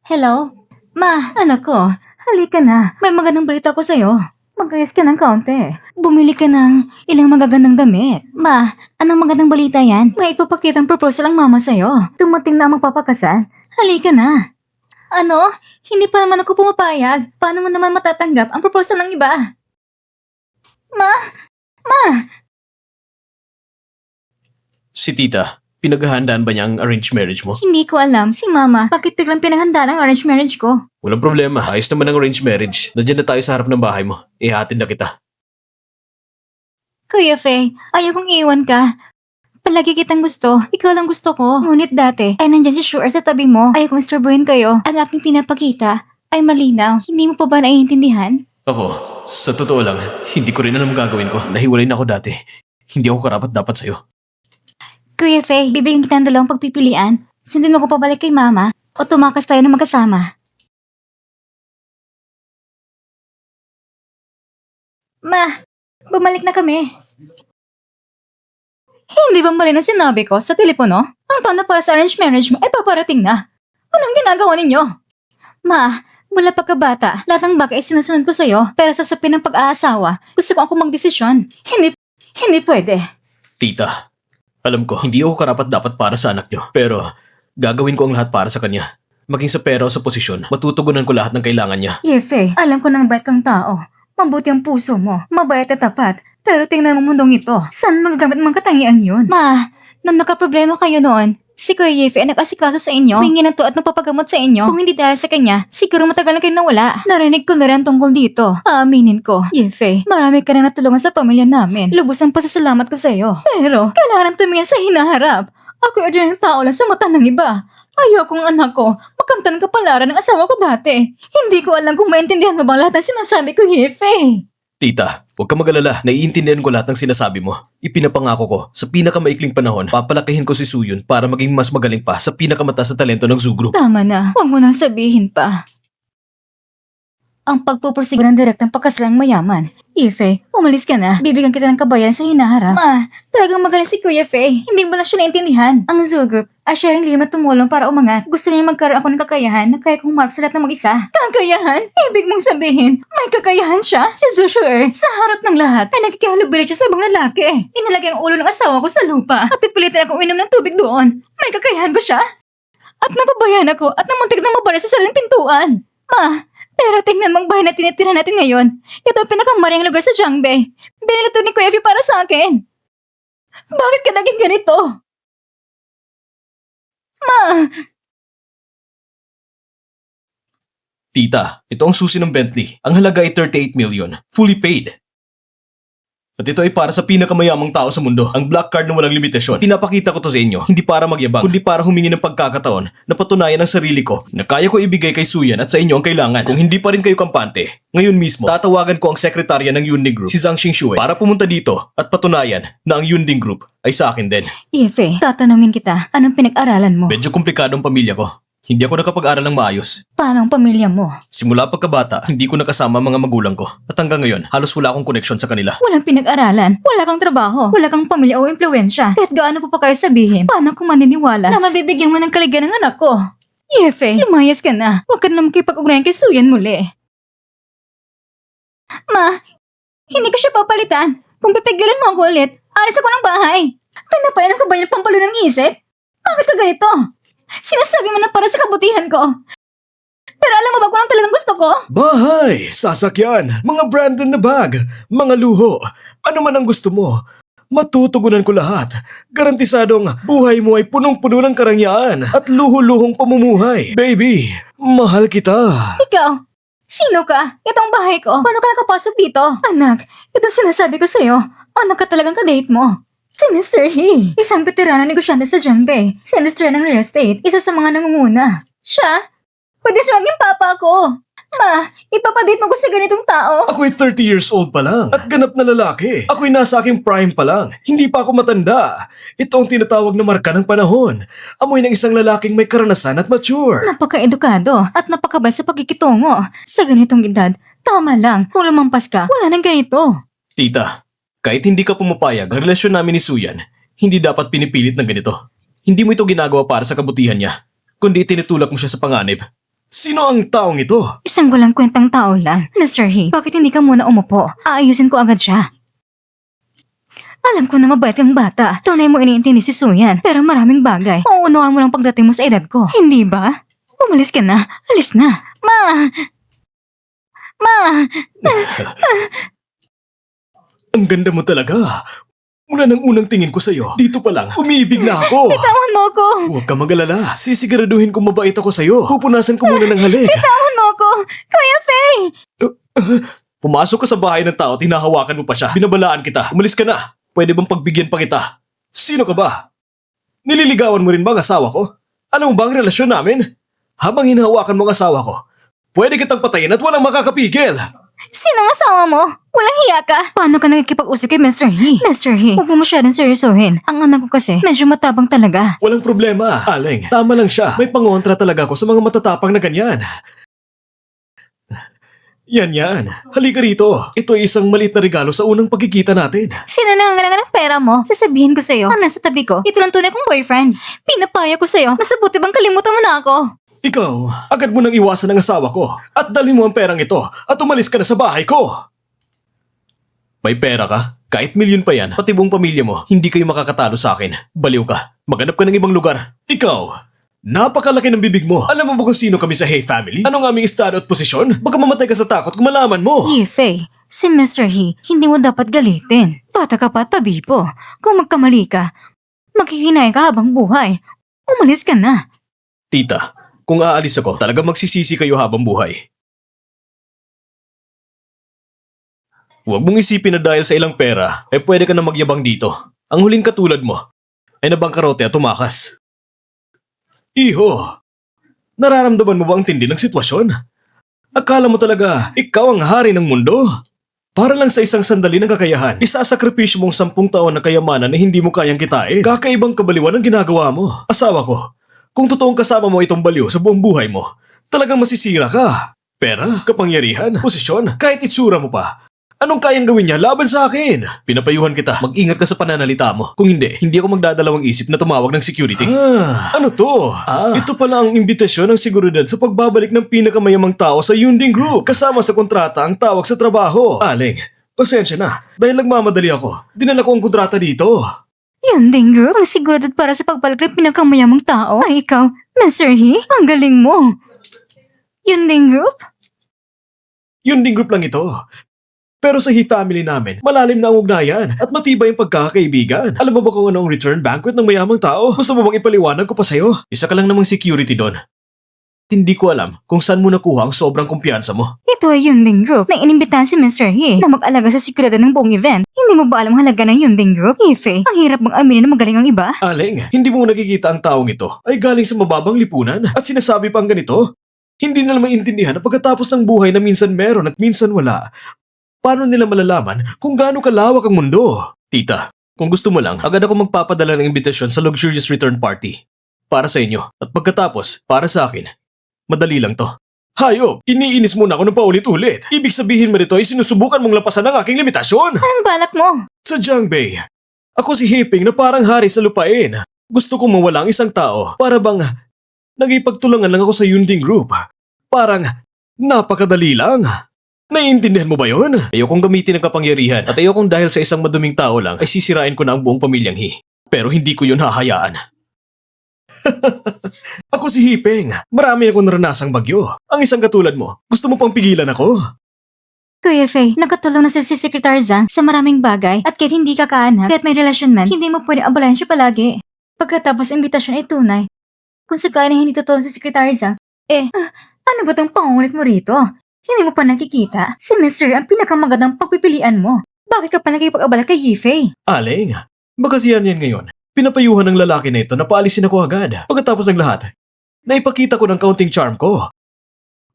B: Hello? Ma, anak ko. Halika na. May magandang balita ko sa'yo. Mag-ayos ka ng kaunti. Bumili ka ng ilang magagandang damit. Ma, anong magandang balita yan? May ipapakitang proposal ang mama sa'yo. Dumating na ang magpapakasal. Halika na. Ano? Hindi pa naman ako pumapayag. Paano mo naman matatanggap ang proposal ng iba? Ma!
A: Si tita, pinaghahandaan ba niya ang arranged marriage mo?
B: Hindi ko alam. Si mama, bakit biglang pinaghanda ang arranged marriage ko?
A: Walang problema, ayos naman ang arranged marriage. Nandiyan na tayo sa harap ng bahay mo. Ihatid na kita.
B: Kuya Faye, ayaw kong iwan ka. Palagi kitang gusto. Ikaw lang gusto ko. Ngunit dati, ay nandyan si Sure sa tabi mo. Ayaw kong istorbohin kayo. Ang aking pinapakita ay malinaw. Hindi mo pa ba naiintindihan?
A: Ako, sa totoo lang, hindi ko rin alam ang gagawin ko. Nahiwalay na ako dati. Hindi ako karapat dapat sa'yo.
B: Kuya Faye, bibigyan kita ng 2 pagpipilian. Sundin mo ko pabalik kay mama o tumakas tayo na magkasama. Ma, bumalik na kami. Hindi ba mali na sinabi ko sa telepono? Ang taon na para sa arranged marriage mo ay paparating na. Anong ginagawa ninyo? Ma, mula pagkabata, lahat ng bagay ay sinusunod ko sa'yo. Pero sa sapin ng pag-aasawa, gusto ko akong magdesisyon. Hindi pwede.
A: Tita, alam ko, hindi ako karapat dapat para sa anak niyo. Pero, gagawin ko ang lahat para sa kanya. Maging sa pera o sa posisyon, matutugunan ko lahat ng kailangan niya.
B: Yefe, alam ko na mabait kang tao. Mabuti ang puso mo. Mabait at tapat. Pero tingnan mo mundong ito. Saan magagamit mga katangian yun? Ma, nang nakaproblema kayo noon, si Kuya Yefe ay nag-asikaso sa inyo. Humingi ng tuat ng papagamot sa inyo. Kung hindi dahil sa kanya, siguro matagal na kayo nawala. Narinig ko na rin tungkol dito. Aaminin ko, Yefe, marami ka na natulungan sa pamilya namin. Lubos ang pasasalamat ko sa iyo. Pero, kailangan tumingin sa hinaharap. Ako ay ordinary tao lang sa mata ng iba. Ayokong anak ko, makamtan kapalaran ng asawa ko dati. Hindi ko alam kung maintindihan mo bang lahat ng sinasabi ko, Yefe.
A: Tita, huwag ka mag-alala. Naiintindihan ko lahat ng sinasabi mo. Ipinapangako ko, sa pinakamaikling panahon, papalakihin ko si Suyun para maging mas magaling pa sa pinakamataas na talento ng Zoo Group.
B: Tama na, huwag mo nang sabihin pa. Ang pagpupursige ng direktang pagkasalang mayaman. Ife, umalis ka na. Bibigyan kita ng kabayan sa hinaharap. Ma, talagang magaling si Kuya Faye. Hindi mo lang siya naintindihan. Ang Zoo Group ay sharing lihim na tumulong para umangat. Gusto niya magkaroon ako ng kakayahan na kaya kong mark sa lahat ng mag-isa. Kakayahan? Ibig mong sabihin, may kakayahan siya? Si Zushuer, sa harap ng lahat, ay nagkikihalubili siya sa ibang lalaki. Inalagay ang ulo ng asawa ko sa lupa at ipilitin akong inom ng tubig doon. May kakayahan ba siya? At napabayan ako at namuntik na mabara sa sariling pintuan. Ma, pero tingnan mong bahay na tinitira natin ngayon. Ito ang pinakamariang lugar sa Jiangbei. Binili to ni Kuya Fi para sa akin. Bakit ka naging ganito? Ma!
A: Tita, ito ang susi ng Bentley. Ang halaga ay 38 million. Fully paid. At ito ay para sa pinakamayamang tao sa mundo. Ang black card na walang limitasyon. Pinapakita ko to sa inyo, hindi para magyabang, kundi para humingi ng pagkakataon na patunayan ang sarili ko na kaya ko ibigay kay Suyan at sa inyo ang kailangan. Kung hindi pa rin kayo kampante, ngayon mismo, tatawagan ko ang sekretarya ng Yunding Group, si Zhang Xingxue, para pumunta dito at patunayan na ang Yunding Group ay sa akin din.
B: Ife, tatanungin kita, anong pinag-aralan mo?
A: Medyo komplikado ang pamilya ko. Hindi ako nakapag-aral ng maayos.
B: Paano ang pamilya mo?
A: Simula pagkabata, hindi ko nakasama ang mga magulang ko. At hanggang ngayon, halos wala akong koneksyon sa kanila.
B: Walang pinag-aralan, wala kang trabaho, wala kang pamilya o impluensya. Kahit gaano pa kayo sabihin, paano kung maniniwala na mabibigyan mo ng kaligan ng anak ko? Yefe, lumayas ka na. Huwag ka na makipag-ugnayan kay Suyan muli. Ma, hindi ko siya papalitan. Kung pipigilan mo ako ulit, alis ako ng bahay. Pinapayanan ko ba yung pampalo ng isip? Bakit ka ganito? Sinasabi mo na para sa kabutihan ko. Pero alam mo ba kung anong talagang gusto ko?
C: Bahay, sasakyan, mga branded na bag, mga luho. Ano man ang gusto mo, matutugunan ko lahat. Garantisadong buhay mo ay punong-puno ng karangyaan at luho-luhong pamumuhay. Baby, mahal kita.
B: Ikaw, sino ka? Itong bahay ko. Paano ka nakapasok dito? Anak, itong sinasabi ko sa'yo. Ano ka talagang kadate mo? Si Mr. He, isang veterano negosyante sa Jiangbei, sa industriya ng real estate, isa sa mga nangunguna. Siya? Pwede siya maging papa ko. Ma, ipapadate mo ko sa ganitong tao.
C: Ako'y 30 years old pa lang at ganap na lalaki. Ako'y nasa aking prime pa lang. Hindi pa ako matanda. Ito ang tinatawag na marka ng panahon. Amoy ng isang lalaking may karanasan at mature.
B: Napaka-edukado at napakabay sa pagkikitungo. Sa ganitong edad, tama lang. Kung lumampas ka, wala nang ganito.
A: Tita, kahit hindi ka pumapayag ang relasyon namin ni Suyan, hindi dapat pinipilit ng ganito. Hindi mo ito ginagawa para sa kabutihan niya, kundi tinutulak mo siya sa panganib.
C: Sino ang taong ito?
B: Isang walang kwentang tao lang. Mr. He, bakit hindi ka muna umupo? Aayusin ko agad siya. Alam ko na mabait kang bata. Tunay mo iniintindi si Suyan. Pero maraming bagay. Uunawa mo lang pagdating mo sa edad ko. Hindi ba? Umalis ka na. Alis na. Ma! Ma!
C: Ang ganda mo talaga. Mula ng unang tingin ko sa'yo, dito pa lang, umiibig na ako.
B: Bitawan mo ko!
C: Huwag ka mag-alala. Sisiguraduhin kong mabait ako sa'yo. Pupunasan ko muna ng halik.
B: Bitawan mo ko! Kuya Faye!
A: Pumasok ka sa bahay ng tao, tinahawakan mo pa siya. Binabalaan kita. Umalis ka na. Pwede bang pagbigyan pa kita?
C: Sino ka ba? Nililigawan mo rin ba ang asawa ko? Anong bang relasyon namin? Habang hinahawakan mo ang asawa ko, pwede kitang patayin at walang makakapigil.
B: Sino ang asawa mo? Walang hiya ka? Paano ka nakikipag-usap kay Mr. He? Mr. He, huwag mo masyadong seryosohin. Ang anak ko kasi, medyo matabang talaga.
C: Walang problema, Aling. Tama lang siya. May pangontra talaga ako sa mga matatapang na ganyan. Yan. Halika rito. Ito ay isang maliit na regalo sa unang pagkikita natin.
B: Sino nangangailangan ng pera mo? Sasabihin ko sa'yo, ang nasa tabi ko, ito lang tunay kong boyfriend. Pinapaya ko sa'yo, mas mabuti bang kalimutan mo na ako?
C: Ikaw, agad mo nang iwasan ang asawa ko at dalhin mo ang perang ito at umalis ka na sa bahay ko.
A: May pera ka? Kahit milyon pa yan, pati buong pamilya mo, hindi kayo makakatalo sa akin. Baliw ka. Maghanap ka ng ibang lugar.
C: Ikaw, napakalaki ng bibig mo. Alam mo ba kung sino kami sa Hey Family? Anong aming estado at posisyon? Baka mamatay ka sa takot kung malaman mo.
B: Yifei, si Mr. He, hindi mo dapat galitin. Bata ka pa at pabibo. Kung magkamali ka, maghihinay ka habang buhay. Umalis ka na.
A: Tita, kung aalis ako, talagang magsisisi kayo habang buhay. Huwag mong isipin na dahil sa ilang pera, ay pwede ka na magyabang dito. Ang huling katulad mo, ay nabangkarote at tumakas.
C: Iho, nararamdaman mo ba ang tindi ng sitwasyon? Akala mo talaga, ikaw ang hari ng mundo? Para lang sa isang sandali ng kakayahan, isasakripisyo mong 10 taon na kayamanan na hindi mo kayang kitain. Kakaibang kabaliwan ang ginagawa mo. Asawa ko, kung totoong kasama mo itong baliw sa buong buhay mo, talagang masisira ka. Pera, kapangyarihan, posisyon, kahit itsura mo pa. Anong kayang gawin niya laban sa akin?
A: Pinapayuhan kita, mag-ingat ka sa pananalita mo. Kung hindi ako magdadalawang isip na tumawag ng security.
C: Ano to? Ito pala ang imbitasyon ng seguridad sa pagbabalik ng pinakamayamang tao sa Yunding Group. Kasama sa kontrata ang tawag sa trabaho. Aling, pasensya na. Dahil nagmamadali ako, dinala ko ang kontrata dito.
B: Yunding Group, ang siguradad para sa pagbalik ng pinakamayamang tao ay ikaw, Mr. He. Ang galing mo. Yun ding group?
C: Yun ding group lang ito. Pero sa He family namin, malalim na ang ugnayan at matibay ang pagkakaibigan. Alam mo ba kung anong return banquet ng mayamang tao? Gusto mo bang ipaliwanag ko pa sa'yo? Isa ka lang namang security doon. Hindi ko alam kung saan mo nakuha ang sobrang kumpiyansa mo.
B: Ito ay yun ding group na inimbitahan si Mr. He na mag-alaga sa seguridad ng buong event. Hindi mo ba alam ang halaga ng yun ding group? Ife, ang hirap bang aminin na magaling ang iba?
C: Aling, hindi mo nakikita ang taong ito ay galing sa mababang lipunan at sinasabi pang ganito? Hindi nila maintindihan na pagkatapos ng buhay na minsan meron at minsan wala, paano nila malalaman kung gaano kalawak ang mundo? Tita, kung gusto mo lang, agad ako magpapadala ng imbitasyon sa luxurious return party. Para sa inyo. At pagkatapos, para sa akin. Madali lang to. Hayop, iniinis mo na ako ng paulit-ulit. Ibig sabihin mo nito ay sinusubukan mong lapasan ang aking limitasyon.
B: Anong balak mo?
C: Sa Jiangbei, ako si Hiping na parang hari sa lupain. Gusto kong mawala ang isang tao para bang nagipagtulungan lang ako sa Yunding Group. Parang napakadali lang. Naiintindihan mo ba yun? Ayokong gamitin ang kapangyarihan at ayokong dahil sa isang maduming tao lang ay sisirain ko na ang buong pamilyang He. Pero hindi ko yun hahayaan. Ako si Hipeng. Marami akong naranasang bagyo. Ang isang katulad mo, gusto mo pang pigilan ako?
B: Kuya Faye, nakatulong na si Secretary Zhang sa maraming bagay at kahit hindi ka kaanak, kahit may relasyon man, hindi mo pwede abalayan siya palagi. Pagkatapos imbitasyon ay tunay. Kung sakali na hindi totoo si Secretary Zhang, ano ba tong pangungulit mo rito? Hindi mo pa nakikita? Si Mr. ang pinakamagandang pagpipilian mo. Bakit ka pa nagipag-abala kay Yifei?
C: Aling, magkasiyan yan ngayon. Pinapayuhan ng lalaki na ito na paalisin ako agad. Pagkatapos ng lahat, naipakita ko ng counting charm ko.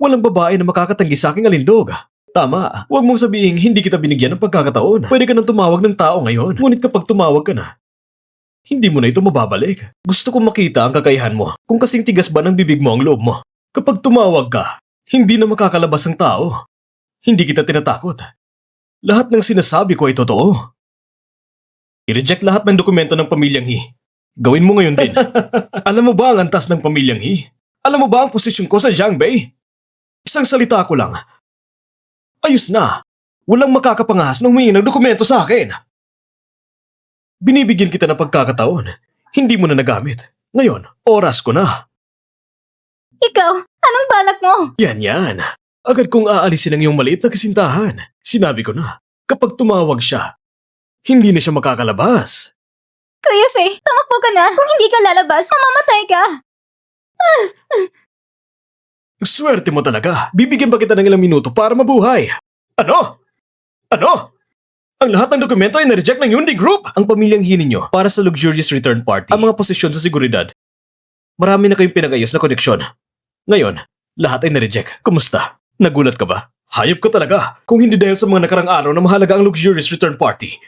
C: Walang babae na makakatanggi sa aking alindog. Tama, huwag mong sabihin hindi kita binigyan ng pagkakataon. Pwede ka nang tumawag ng tao ngayon. Ngunit kapag tumawag ka na, hindi mo na ito mababalik. Gusto kong makita ang kakayahan mo. Kung kasing tigas ba ng bibig mo ang loob mo. Kapag tumawag ka, hindi na makakalabas ang tao. Hindi kita tinatakot. Lahat ng sinasabi ko ay totoo. I-reject lahat ng dokumento ng pamilyang He. Gawin mo ngayon din. Alam mo ba ang antas ng pamilyang He? Alam mo ba ang posisyon ko sa Jiangbei? Isang salita ko lang. Ayos na. Walang makakapangahas na humingi ng dokumento sa akin. Binibigyan kita ng pagkakataon. Hindi mo na nagamit. Ngayon, oras ko na.
B: Ikaw, anong balak mo?
C: Yan. Agad kong aalisin ang iyong maliit na kasintahan. Sinabi ko na, kapag tumawag siya, hindi na siya makakalabas.
B: Kuya Faye, tumakbo ka na. Kung hindi ka lalabas, mamamatay ka.
C: Swerte mo talaga. Bibigyan pa kita ng ilang minuto para mabuhay. Ano? Ang lahat ng dokumento ay na-reject ng Yunding Group. Ang pamilyang He ninyo para sa luxurious return party. Ang mga posisyon sa seguridad. Marami na kayong pinag-ayos na koneksyon. Ngayon, lahat ay na-reject. Kumusta? Nagulat ka ba? Hayop ka talaga. Kung hindi dahil sa mga nakarang araw na mahalaga ang luxurious return party,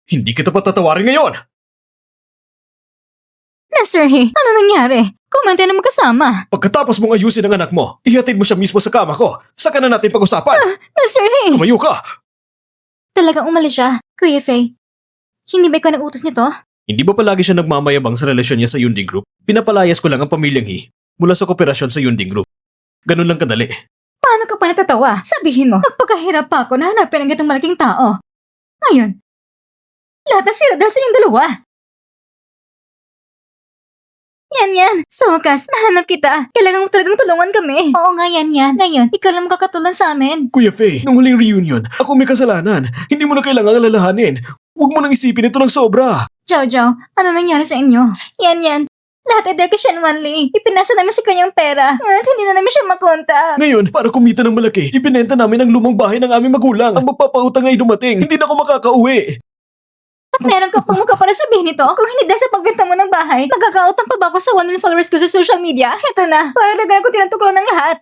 C: hindi kita patatawarin ngayon.
B: Mr. He, ano nangyari? Kumente na magkasama.
C: Pagkatapos mong ayusin ang anak mo, ihatid mo siya mismo sa kama ko. Saka na natin pag-usapan.
B: Mr. He!
C: Tumayo ka.
B: Talagang umalis siya. Kuya Faye, hindi ba ikaw nag-utos nito?
C: Hindi ba palagi siya nagmamayabang sa relasyon niya sa Yunding Group? Pinapalayas ko lang ang pamilyang He mula sa kooperasyon sa Yunding Group. Ganun lang kadali.
B: Paano ka pa natatawa? Sabihin mo, magpakahirap pa ako na hanapin ang ganitong malaking tao. Ngayon, lahat na sira dahil sa inyong dalawa. Yan. Sa wakas, nahanap kita. Kailangan mo talagang tulungan kami. Oo nga, yan. Ngayon, ikaw lang makakatulong sa amin.
C: Kuya Faye, nung huling reunion, ako may kasalanan. Hindi mo na kailangang alalahanin. Huwag mo nang isipin ito ng sobra.
B: Jojo, ano nangyari sa inyo? Yan. Lahat ay dahil kay Shenwan Lee. Ipinasa namin sa kanyang pera. At hindi na namin siya makontak.
C: Ngayon, para kumita ng malaki, ibinenta namin ang lumang bahay ng aming magulang. Ang magpapautang ay dumating. Hindi na ako makakauwi.
B: At meron ka pang mukha para sabihin ito? Kung hindi dahil sa pagbenta mo ng bahay, magkakautang pa ba ako sa 1 million followers ko sa social media? Ito na, para lagyan ko tinutuklo ng lahat.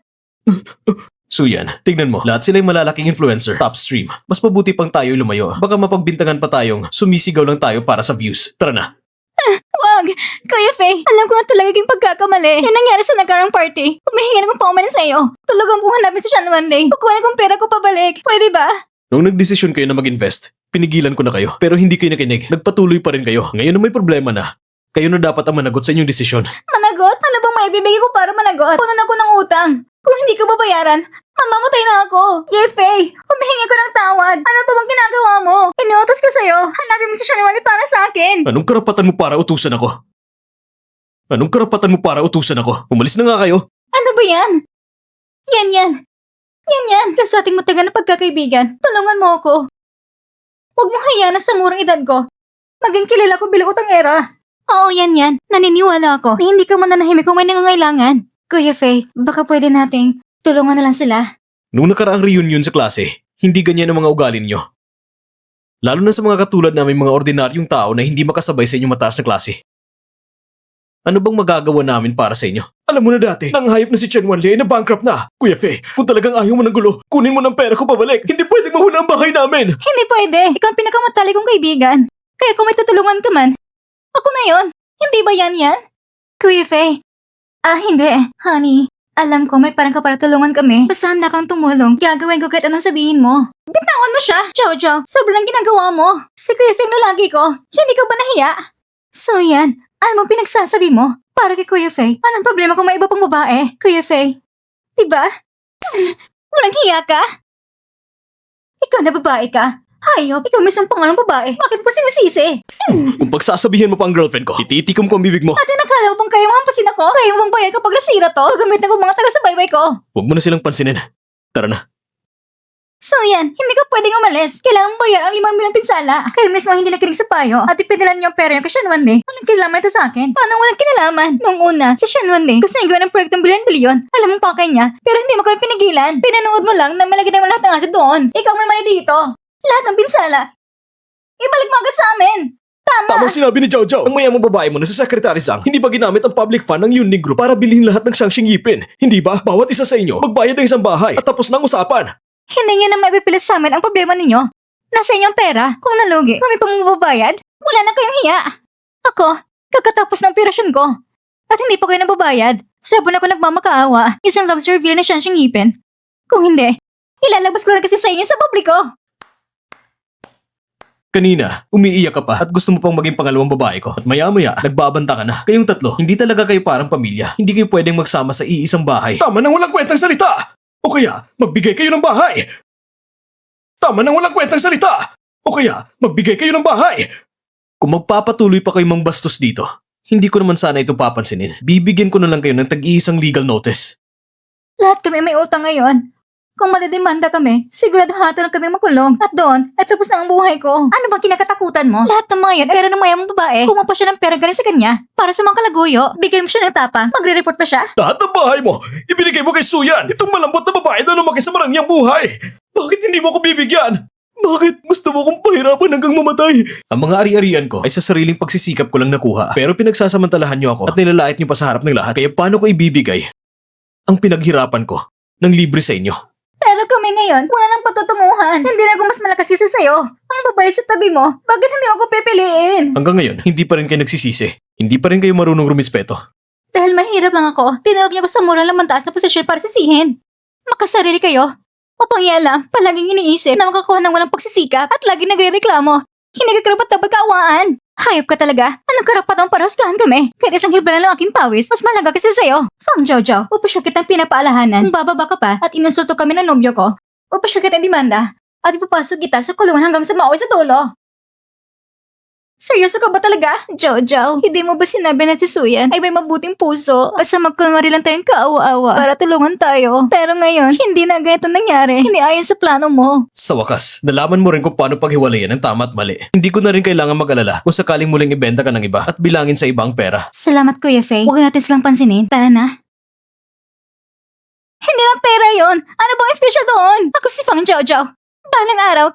C: Suyan, tignan mo. Lahat sila'y malalaking influencer. Top stream. Mas mabuti pang tayo lumayo. Baka mapagbintangan pa tayong sumisigaw lang tayo para sa views. Tara na.
B: Wag! Kuya Faye, alam ko na talaga yung pagkakamali. Yung nangyari sa nagarang party. Humihingi na kong paumanin sa'yo. Tulugan kong hanapin sa Shanwan Lake. Kukuha kong pera ko pabalik. Pwede ba?
C: Nung nagdesisyon kayo na mag-invest, pinigilan ko na kayo. Pero hindi kayo nakinig. Nagpatuloy pa rin kayo. Ngayon na may problema na. Kayo na dapat ang managot sa inyong desisyon.
B: Managot? Ano bang maibibigay ko para managot? Punan ako ng utang. Kung hindi ko babayaran, mamamatay na ako. Yefei, humihingi ko ng tawad. Ano pa bang ginagawa mo? Inuutos ko sa'yo. Hanapin mo si Shanwali para sa akin.
C: Anong karapatan mo para utusan ako? Umalis na nga kayo.
B: Ano ba yan? Yan. Yan. Sa ating matagal na pagkakaibigan, tulungan mo ako. Huwag mo hayaan na sa murang edad ko. Maging kilala ko bilang utangera. Oo, yan. Naniniwala ako na hindi ka mananahimik kung may nangangailangan. Kuya Faye, baka pwede nating tulungan na lang sila.
C: Nung nakaraang reunion sa klase, hindi ganyan ang mga ugali niyo. Lalo na sa mga katulad namin mga ordinaryong tao na hindi makasabay sa inyong mataas na klase. Ano bang magagawa namin para sa inyo? Alam mo na dati, nanghayop na si Chen Wanli na bankrupt na. Kuya Faye, kung talagang ayaw mo ng gulo, kunin mo ng pera ko pabalik. Hindi pwedeng mahuna ang bahay namin.
B: Hindi pwede. Ikaw ang pinakamatali kong kaibigan. Kaya kung may tutulungan ka man, ako na yon. Hindi ba yan? Kuya Faye. Hindi. Honey, alam ko may parang kaparatulungan kami. Basta handa kang tumulong. Gagawin ko kahit anong sabihin mo. Bitawan mo siya. Jojo, sobrang ginagawa mo. Si Kuya Faye na lagi ko. Hindi ka ba nahiya? So yan. Ano mo pinagsasabi mo? Para kay Kuya Faye. Anong problema kung may iba pang babae? Kuya Faye. Diba? Walang hiya ka? Ikaw na babae ka. Hayop, ikaw may pangalang babae. Bakit po sinisisi?
C: Kung pagsasabihin mo pa ang girlfriend ko, ititikom ko ang bibig mo.
B: Ate, nakala mo bang kaya mahampasin ako? Kaya mo bang bayad kapag nasira to? Gagamitin ko mga taga-subaybay ko.
C: Huwag mo na silang pansinin. Tara na.
B: So yan, hindi ka pwedeng umalis. Kailangan mo bayar ang 5 milyong pinsala. Kayo mismo hindi nakinig sa payo at ipinilan niyo ang pera niyo kay Sean Wanli. Anong kinalaman ito sa akin? Paano walang kinalaman? Noong una, si Sean Wanli gusto niya gawin ng proyektong bilyon-bilyon. Alam mo pa kay niya, pero hindi mo kami pinigilan. Pinanood mo lang na malagay na lahat ng asset doon. Ikaw may mali dito. Lahat ng pinsala. Ibalik mo agad sa amin. Tama.
C: Tamang sinabi ni Jojo. Ang mayamang babae mo na si Secretary Zhang, hindi ba ginamit ang public fund ng Yunning Group para bilhin lahat ng Xiangxing Yipin? Hindi ba? Bawat isa sa inyo, magbayad ng isang bahay at tapos na ang usapan.
B: Hindi niya na maipipilit sa amin ang problema ninyo. Nasa inyong pera. Kung nalugi, kami pa mababayad. Wala na kayong hiya. Ako, kakatapos ng operasyon ko. At hindi pa kayo nababayad. Sabon ako nagmamakaawa. Isang luxury villa na Xiangxing Yipin. Kung hindi, ilalabas ko lang kasi sa inyo sa publiko.
C: Kanina, umiiyak ka pa at gusto mo pang maging pangalawang babae ko. At maya-maya, nagbabanta ka na. Kayong tatlo, hindi talaga kayo parang pamilya. Hindi kayo pwedeng magsama sa iisang bahay. Tama nang walang kwentang salita! O kaya, magbigay kayo ng bahay! Tama nang walang kwentang salita! O kaya, magbigay kayo ng bahay! Kung magpapatuloy pa kayo mangbastos dito, hindi ko naman sana ito papansinin. Bibigyan ko na lang kayo ng tag-iisang legal notice.
B: Lahat kami may utang ngayon. Kung madidemanda kami, sigurado hato lang kami makulong. At doon, ay tapos na ang buhay ko. Ano bang kinakatakutan mo? Lahat ng mga yan, ay pera ng mayamang babae. Kumuha siya ng pera galing sa kanya. Para sa mga kalaguyo, bigay mo siya ng tapang. Magre-report pa siya.
C: Lahat ng bahay mo, ibinigay mo kay Suyan. Itong malambot na babae na lumaki sa marangyang buhay. Bakit hindi mo ko bibigyan? Bakit gusto mo kong pahirapan hanggang mamatay? Ang mga ari-arian ko ay sa sariling pagsisikap ko lang nakuha. Pero pinagsasamantalahan niyo ako at nilalait niyo pa sa harap ng lahat. Kaya paano ko ibibigay ang pinaghirapan ko ng libre sa inyo?
B: Pero kami ngayon, wala nang patutunguhan. Hindi na ako mas malakas kasi sa'yo. Ang babae sa tabi mo, bakit hindi mo ako pipiliin?
C: Hanggang ngayon, hindi pa rin kayo nagsisisi. Hindi pa rin kayo marunong rumispeto.
B: Dahil mahirap lang ako, tinawag niyo ko sa mura lang mantaas na posisyon para sisihin. Makasarili kayo. Mapangyala, palaging iniisip na makakuha ng walang pagsisikap at lagi nagre-reklamo. Hindi ka karapat dapat kaawaan. Hayop ka talaga. Anong karapatang para husgahan kami? Kahit isang hibla na lang aking pawis, mas malaga kasi sa'yo. Fang Jojo, upasya kitang pinapaalahanan. Kung bababa ka pa at inusulto kami ng nobyo ko, upasya kitang demanda at ipapasok kita sa kulungan hanggang sa maoy sa dulo. Seryoso ka ba talaga, Jojo? Hindi mo ba sinabi na si Suyan ay may mabuting puso? Basta magkunwari lang tayong kaawa-awa para tulungan tayo. Pero ngayon, hindi na ganito nangyari. Hindi ayon sa plano mo.
C: Sa wakas, nalaman mo rin kung paano paghiwalayan ang tama at mali. Hindi ko na rin kailangan mag-alala kung sakaling muling ibenta ka ng iba at bilangin sa ibang pera.
B: Salamat, Kuya Faye. Huwag natin silang pansinin. Tara na. Hindi lang pera yon. Ano bang espesyal doon? Ako si Fang Jojo. Balang araw,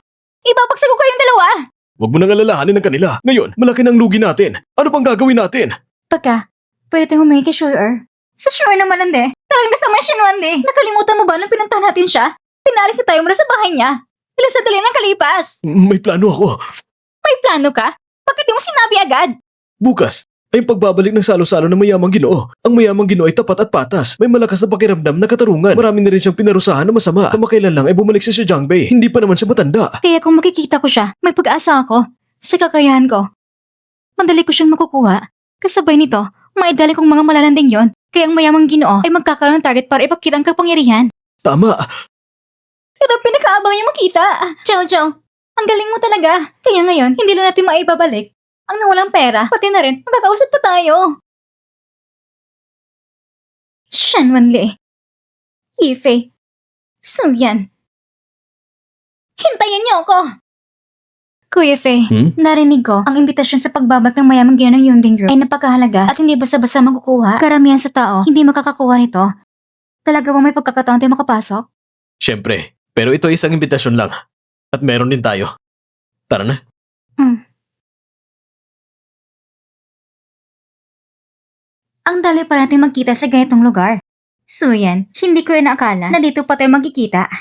B: ibabagsak ko kayong dalawa.
C: Huwag mo nang alalahanin ng kanila. Ngayon, malaki ng lugi natin. Ano pang gagawin natin?
B: Pagka, pwede tayong humingi kay Sure. Sa Sure naman hindi. Talagang kasama siya naman Nakalimutan mo ba nung pinuntahan natin siya? Pinalis na tayo mula sa bahay niya. Ilang sandali nang kalipas.
C: May plano ako.
B: May plano ka? Bakit di mo sinabi agad?
C: Bukas ay yung pagbabalik ng salo-salo ng mayamang Ginoo. Ang mayamang Ginoo ay tapat at patas. May malakas na pakiramdam na katarungan. Marami na rin siyang pinarusahan na masama. Kamakailan lang ay bumalik siya sa Jiangbei. Hindi pa naman siya matanda.
B: Kaya kung makikita ko siya, may pag-asa ako sa kakayahan ko. Madali ko siyang makukuha. Kasabay nito, maidali kong mga malalanding yon. Kaya ang mayamang Ginoo ay magkakaroon ng target para ipakita ang kapangyarihan.
C: Tama.
B: Ito pinakaabang niyo makita. Jojo, ang galing mo talaga. Kaya ngayon, hindi na natin maibabalik ang nawalang pera, pati na rin, magkakausap pa tayo. Sean Wanli, Yifei. So yan. Hintayin niyo ako! Kuya Faye, narinig ko ang imbitasyon sa pagbabalik ng mayamang ginang ng Yunding Group ay napakahalaga at hindi basta-basta makukuha. Karamihan sa tao, hindi makakakuha nito. Talaga bang may pagkakataon tayo makapasok?
A: Siyempre, pero ito isang imbitasyon lang. At meron din tayo. Tara na.
B: Ang dali pa natin magkita sa ganitong lugar. So yan, hindi ko yun naakala na dito pa tayo magkikita.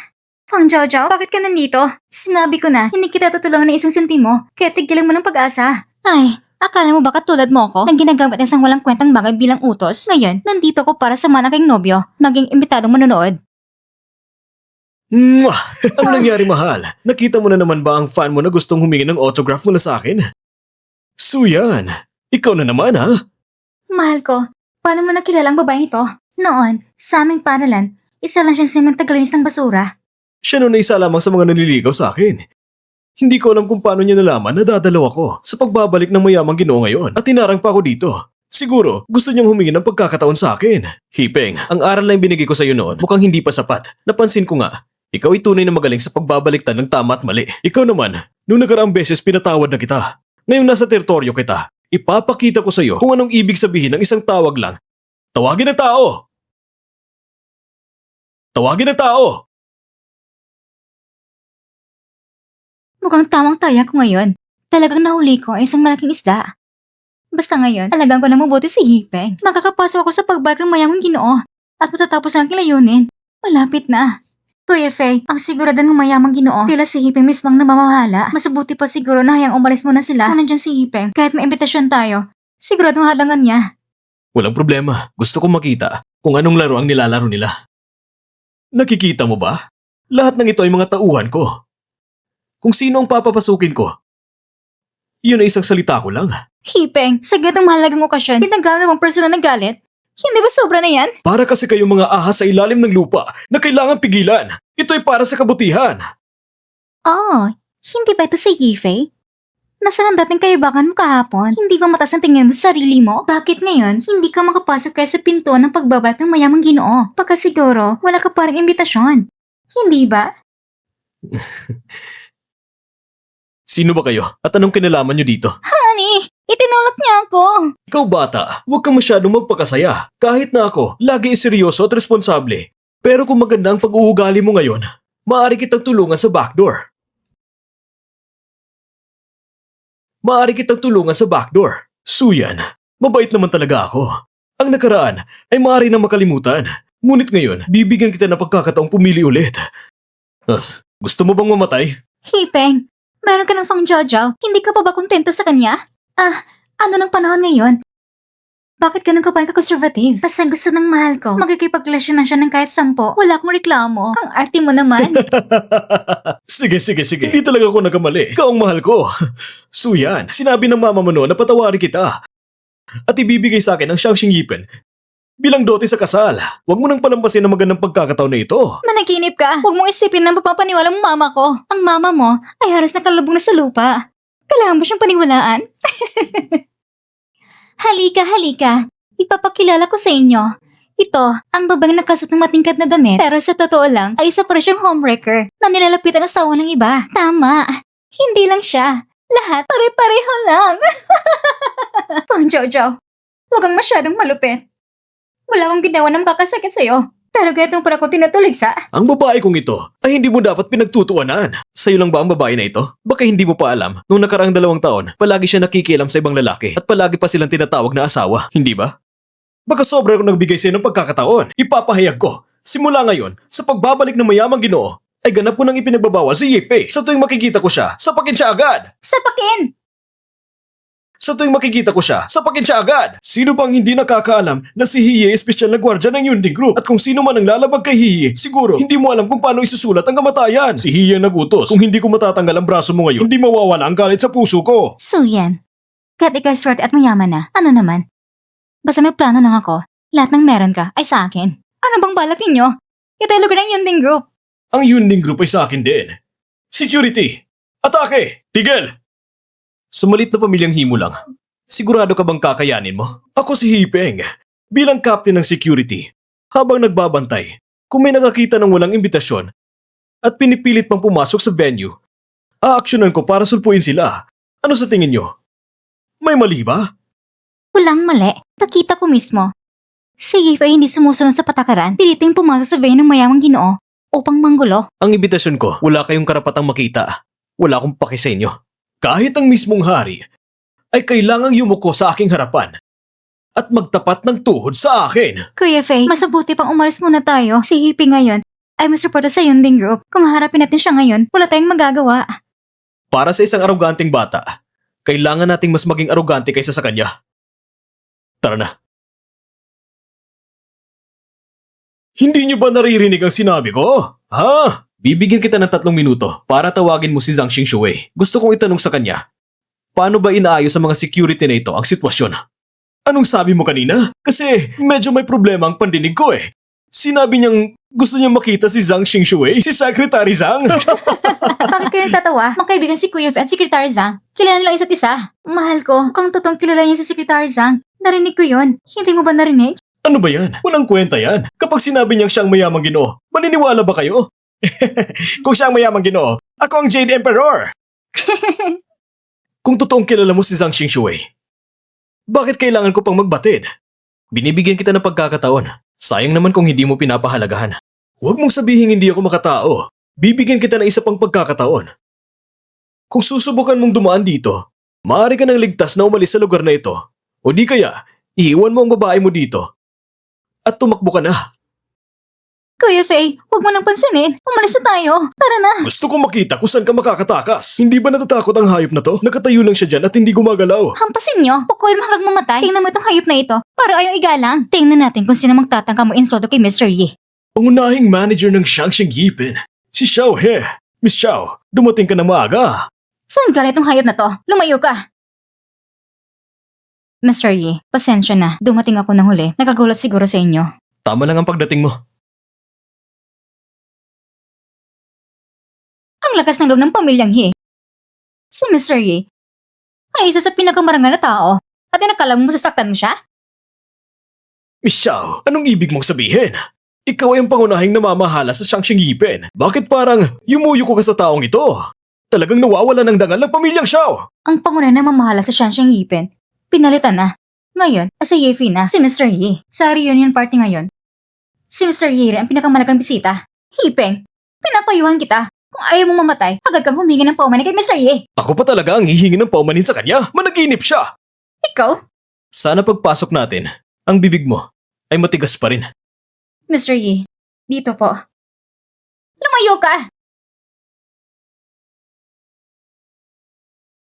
B: Fang Jojo, bakit ka nandito? Sinabi ko na, hindi kita tutulungan ng isang sentimo, kaya tigilan mo ng pag-asa. Ay, akala mo ba katulad mo ako nang ginagamit ng isang walang kwentang bagay bilang utos? Ngayon, nandito ko para sa aking nobyo, maging imbitadong manonood.
A: Mwah! Ano nangyari, mahal? Nakita mo na naman ba ang fan mo na gustong humingi ng autograph mula sa akin? Suyan, ikaw na naman ha?
B: Mahal ko, paano mo nakilala ang babaeng ito? Noon, sa aming paralan, isa lang siyang simang tagalinis ng basura.
A: Siya noon ay isa lamang sa mga naliligaw sa akin. Hindi ko alam kung paano niya nalaman na dadalaw ako sa pagbabalik ng mayamang Ginoo ngayon at tinarang pa ako dito. Siguro, gusto niyang humingi ng pagkakataon sa akin. Hipeng, ang aral na binigay ko sa iyo noon mukhang hindi pa sapat. Napansin ko nga, ikaw ay tunay na magaling sa pagbabaliktad ng tama at mali. Ikaw naman, noong nakaraang beses pinatawad na kita. Ngayong nasa teritoryo kita, ipapakita ko sa iyo kung anong ibig sabihin ng isang tawag lang. Tawagin ang tao! Tawagin ang tao!
B: Mukhang tamang taya ko ngayon. Talagang nahuli ko ang isang malaking isda. Basta ngayon, alagaan ko na mabuti si Hipeng. Makakapasok ako sa pagbalik ng mayamang Ginoo at matatapos ang aking layunin. Malapit na. Kuya Faye, ang sigurado ng mayamang Ginoo, tila si Hipeng mismong namamahala. Mas mabuti pa siguro na hayang umalis muna sila kung nandyan si Hipeng. Kahit may imbitasyon tayo, siguradong halangan niya.
A: Walang problema. Gusto kong makita kung anong laro ang nilalaro nila. Nakikita mo ba? Lahat ng ito ay mga tauhan ko. Kung sino ang papapasukin ko, yun ay isang salita ko lang.
B: Hipeng, sa ganitong mahalagang okasyon, tinanggalan mong personal na galit? Hindi ba sobra na yan?
A: Para kasi kayong mga ahas sa ilalim ng lupa na kailangan pigilan. Ito ay para sa kabutihan.
B: Oh, hindi ba ito si Yifei? Nasaan ang dating kaibagan mo kahapon? Hindi ba mataas ang tingin mo sa sarili mo? Bakit ngayon, hindi ka makapasok kaya sa pinto ng pagbabalik ng mayamang Ginoo? Pagka siguro, wala ka parang imbitasyon. Hindi ba?
A: Sino ba kayo at anong kinalaman nyo dito?
B: Honey, itinulak niya ako.
A: Ikaw bata, huwag kang masyadong magpakasaya. Kahit na ako, lagi seryoso at responsable. Pero kung maganda ang pag-uugali mo ngayon, maaari kitang tulungan sa backdoor. Suyan, mabait naman talaga ako. Ang nakaraan ay maaari nang makalimutan. Ngunit ngayon, bibigyan kita ng pagkakataong pumili ulit. Gusto mo bang mamatay?
B: Hipeng, meron ka ng Fang Jojo. Hindi ka pa ba kontento sa kanya? Ano ng panahon ngayon? Bakit ganun ka pa ka-conservative? Basta gusto ng mahal ko, magkikipagrelasyon na siya ng kahit 10. Wala akong reklamo. Ang arte mo naman.
A: Sige. Hindi talaga ako nagkamali. Ikaw ang mahal ko. Suyan, sinabi ng mama mo noon na patawarin kita. At ibibigay sa akin ang Xiaoxing Yipen bilang dote sa kasal. Huwag mo nang palampasin ang magandang pagkakataon na ito.
B: Managinip ka. Huwag mong isipin na mapapaniwala mong mama ko. Ang mama mo ay halos nakalubog na sa lupa. Kailangan mo siyang paniwalaan. Halika. Ipapakilala ko sa inyo. Ito, ang babaeng nakasuot ng matingkad na damit, pero sa totoo lang, ay isa pa rin siyang homewrecker na nilalapitan ang asawa ng iba. Tama. Hindi lang siya. Lahat pare-pareho lang. Pang Jojo, huwag kang masyadong malupit. Wala akong ginawa ng kakasakit sa'yo. Pero ganitong para ko tinutuligsa.
A: Ang babae kong ito ay hindi mo dapat pinagtutuanan. Sa'yo lang ba ang babae na ito? Baka hindi mo pa alam, nung nakaraang 2 taon, palagi siya nakikialam sa ibang lalaki at palagi pa silang tinatawag na asawa, hindi ba? Baka sobra akong nagbigay sa'yo ng pagkakataon. Ipapahayag ko. Simula ngayon, sa pagbabalik ng mayamang Ginoo, ay ganap ko nang ipinagbabawal si Yifei. Sa tuwing makikita ko siya, sapakin siya agad!
B: Sapakin!
A: Sino bang hindi nakakaalam na si Hiye ay espesyal na gwardya ng Yunding Group? At kung sino man ang lalabag kay Hiye, siguro hindi mo alam kung paano isusulat ang kamatayan. Si Hiye ang nagutos. Kung hindi ko matatanggal ang braso mo ngayon, hindi mawawala ang galit sa puso ko.
B: So yan. Kahit ikaw swerte at mayaman na, ano naman? Basta may plano lang ako. Lahat ng meron ka ay sa akin. Ano bang balak ninyo? Ito ay lugar ng Yunding Group.
A: Ang Yunding Group ay sa akin din. Security! Atake! Tigil! Sa malit na pamilyang himo lang, sigurado ka bang kakayanin mo? Ako si Hipeng, bilang captain ng security. Habang nagbabantay,
C: Kung may nakakita ng walang imbitasyon at pinipilit pang pumasok sa venue, aaksyonan ko para sulpuin sila. Ano sa tingin nyo? May mali ba?
B: Walang mali. Nakita ko mismo. Si Yife ay hindi sumusunod sa patakaran, piliting pumasok sa venue ng mayamang Ginoo upang manggulo.
C: Ang imbitasyon ko, wala kayong karapatang makita. Wala akong paki sa inyo. Kahit ang mismong hari ay kailangang yumuko sa aking harapan at magtapat ng tuhod sa akin.
B: Kuya Faye, mas mabuti pang umalis muna tayo. Si Hippie ngayon ay mas suporta sa Yunding Group. Kung harapin natin siya ngayon, wala tayong magagawa.
C: Para sa isang aroganteng bata, kailangan nating mas maging arogante kaysa sa kanya. Tara na. Hindi niyo ba naririnig ang sinabi ko? Ha? Bibigyan kita ng 3 minuto para tawagin mo si Zhang Xingshui. Gusto kong itanong sa kanya, paano ba inaayos sa mga security na ito ang sitwasyon? Anong sabi mo kanina? Kasi medyo may problema ang pandinig ko eh. Sinabi niyang gusto niyang makita si Zhang Xingshui, si Secretary Zhang.
B: Bakit kayo nagtatawa? Magkaibigan si Kuya Faye at Secretary Zhang. Kilala nila isa't isa. Mahal ko, kung totoong kilala niya si Secretary Zhang, narinig ko yun. Hindi mo ba narinig?
C: Ano ba yan? Walang kwenta yan. Kapag sinabi niyang siyang mayamang Ginoo, maniniwala ba kayo? Kung siyang mayamang Ginoo, ako ang Jade Emperor. Kung totoong kilala mo si Zhang Xingshui, bakit kailangan ko pang magbatid? Binibigyan kita ng pagkakataon. Sayang naman kung hindi mo pinapahalagahan. Huwag mong sabihin hindi ako makatao. Bibigyan kita ng isa pang pagkakataon. Kung susubukan mong dumaan dito, maaari ka nang ligtas na umalis sa lugar na ito. O di kaya, iiwan mo ang babae mo dito at tumakbo ka na.
B: Kuya Faye, huwag mo nang pansinin. Umalis na tayo. Tara na.
C: Gusto kong makita kung saan ka makakatakas. Hindi ba natatakot ang hayop na to? Nakatayo lang siya dyan at hindi gumagalaw.
B: Hampasin nyo. Pukul mo hanggang mamatay. Tingnan mo itong hayop na ito. Para ayaw igalang. Tingnan natin kung sino magtatangka mo insulto kay Mr. Yi.
C: Pangunahing manager ng Xiangxing Yipin, si Xiao He. Miss Xiao, dumating ka na maaga.
B: Saan galing itong hayop na to? Lumayo ka. Mr. Yi, pasensya na. Dumating ako ng huli. Nakagulat siguro sa inyo.
C: Tama lang ang pagdating mo.
B: Ang lakas ng loob ng pamilyang Yi. Si Mr. Yi ay isa sa pinakamarangal na tao at inakala mo masasaktan mo siya?
C: Miss Xiao, anong ibig mong sabihin? Ikaw ay ang pangunahing namamahala sa Xiangxing Yipin. Bakit parang yumuyo ko ka sa taong ito? Talagang nawawala ng dangal ng pamilyang Xiao.
B: Ang pangunan na mamahala sa Xiangxing Yipin, pinalitan na. Ngayon, si Yefi na, si Mr. Yi. Sa reunion party ngayon, si Mr. Yi rin ang pinakamalagang bisita. Hipeng, pinapayuhan kita. Kung ayaw mong mamatay, agad kang humingi ng paumanhin kay Mr. Yi.
C: Ako pa talaga ang hihingi ng paumanin sa kanya. Managinip siya.
B: Ikaw?
C: Sana pagpasok natin, ang bibig mo ay matigas pa rin.
B: Mr. Yi, dito po. Lumayo ka!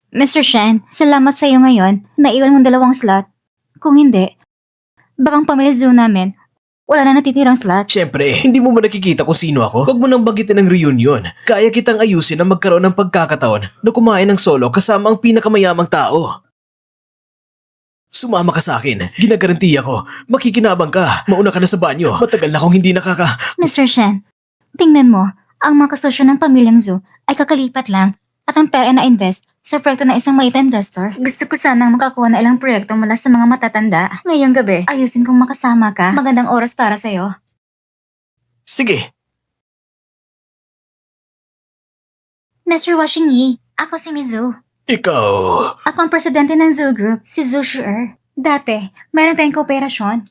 B: Mr. Shen, salamat sa iyo ngayon. Naiwan mong 2 slot. Kung hindi, bakang pamilya zoo namin, wala na natitirang slot.
C: Siyempre, hindi mo ba nakikita kung sino ako? Huwag mo nang bagitin ng reunion. Kaya kitang ayusin na magkaroon ng pagkakataon na kumain ng solo kasama ang pinakamayamang tao. Sumama ka sa akin. Ginagarantiya ko. Makikinabang ka. Mauna ka na sa banyo. Matagal na akong hindi
B: Mr. Shen, tingnan mo, ang mga kasosyo ng pamilyang zoo ay kakalipat lang at ang pera na invest sa proyekto ng isang maliit na investor. Gusto ko sanang makakuha ng ilang proyekto mula sa mga matatanda. Ngayong gabi, ayusin kong makasama ka. Magandang oras para sa'yo.
C: Sige.
B: Mr. Washing Yi, ako si Mizu.
C: Ikaw.
B: Ako ang presidente ng Zoo Group, si Zhu Shuer. Dati, mayroon tayong kooperasyon.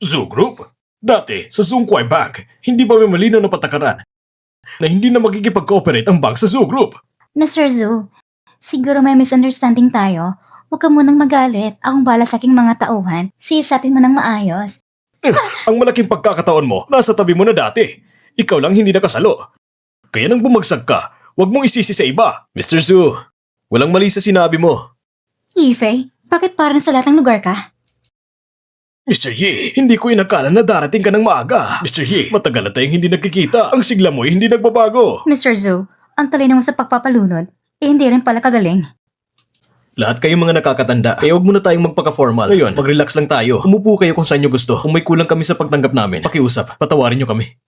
C: Zoo Group? Dati, sa Zhongguai Bank, hindi ba may malinaw na patakaran na hindi na magkikipag-cooperate ang bank sa Zoo Group?
B: Mr. Zhu, siguro may misunderstanding tayo. Huwag ka munang magalit. Akong bala sa aking mga tauhan. Sisatin mo ng maayos.
C: Ang malaking pagkakataon mo, nasa tabi mo na dati. Ikaw lang hindi nakasalo. Kaya nang bumagsak ka, huwag mong isisi sa iba. Mr. Zhu, walang mali sa sinabi mo.
B: Yifei, bakit parang sa lahat ng lugar ka?
C: Mr. Yi, hindi ko inakala na darating ka ng maaga. Mr. Yi, matagal na tayong hindi nagkikita. Ang sigla mo ay hindi nagbabago.
B: Mr. Zhu, ang talino mo sa pagpapalunod, hindi rin pala kagaling.
C: Lahat kayong mga nakakatanda, kaya huwag muna tayong magpaka-formal. Ngayon, mag-relax lang tayo. Umupo kayo kung saan nyo gusto. Kung may kulang kami sa pagtanggap namin, pakiusap, patawarin nyo kami.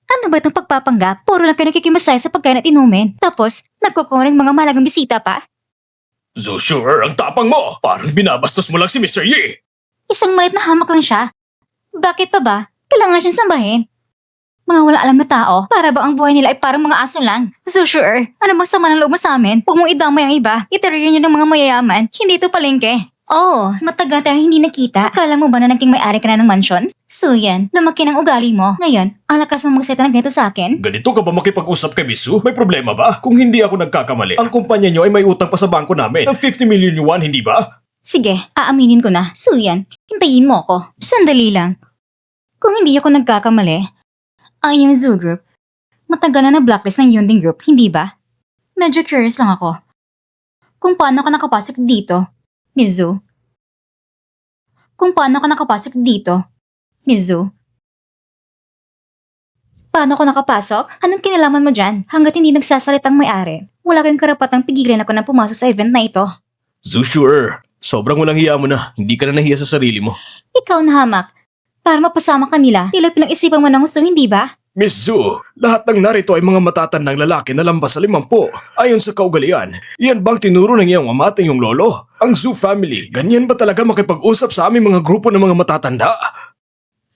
B: Ano ba itong pagpapanggap? Puro lang kayo nakikimasaya sa pagkain at inumin. Tapos, nagkukuring mga malagang bisita pa.
C: So sure, ang tapang mo! Parang binabastos mo lang si Mr. Yi!
B: Isang maliit na hamak lang siya. Bakit pa ba? Kailangan siyang sambahin. Mga walang alam na tao, para ba ang buhay nila ay parang mga aso lang? So sure, ano bang sama ng loob mo sa amin? Huwag mong idamay ang iba. Ito-reunion ng mga mayayaman, hindi ito palengke. Oh, matagal tayong hindi nakita. Akala mo ba na naging may-ari ka na ng mansyon? So yan, lumaki ng ugali mo. Ngayon, ang lakas mo magseta ng ganito sa akin?
C: Ganito ka ba makipag-usap kay Miss Su? May problema ba? Kung hindi ako nagkakamali, ang kumpanya nyo ay may utang pa sa bangko namin ng 50 million yuan, hindi ba?
B: Sige, aaminin ko na. So yan, hintayin mo ako. Sandali lang. Kung hindi ako nagkakamali, ang iyong Zoo Group, matagal na blacklist ng Yunding Group, hindi ba? Medyo curious lang ako. Kung paano ka nakapasok dito, Miss Zoo? Kung paano ka nakapasok dito, Miss Zoo? Paano ako nakapasok? Anong kinalaman mo dyan? Hanggat hindi nagsasalitang may-ari, wala kayong karapatang pigilan ako na pumasok sa event na ito.
C: Zu, sure. Sobrang walang hiya mo na. Hindi ka na nahiya sa sarili mo.
B: Ikaw na hamak. Para mapasama ka nila, tila pinag-isipan mo ng gusto, hindi ba?
C: Miss Zu, lahat ng narito ay mga matatandang lalaki na lampas sa 50. Ayon sa kaugalian, iyan bang tinuro ng iyong ama at iyong lolo? Ang Zu family, ganyan ba talaga makipag-usap sa aming mga grupo ng mga matatanda?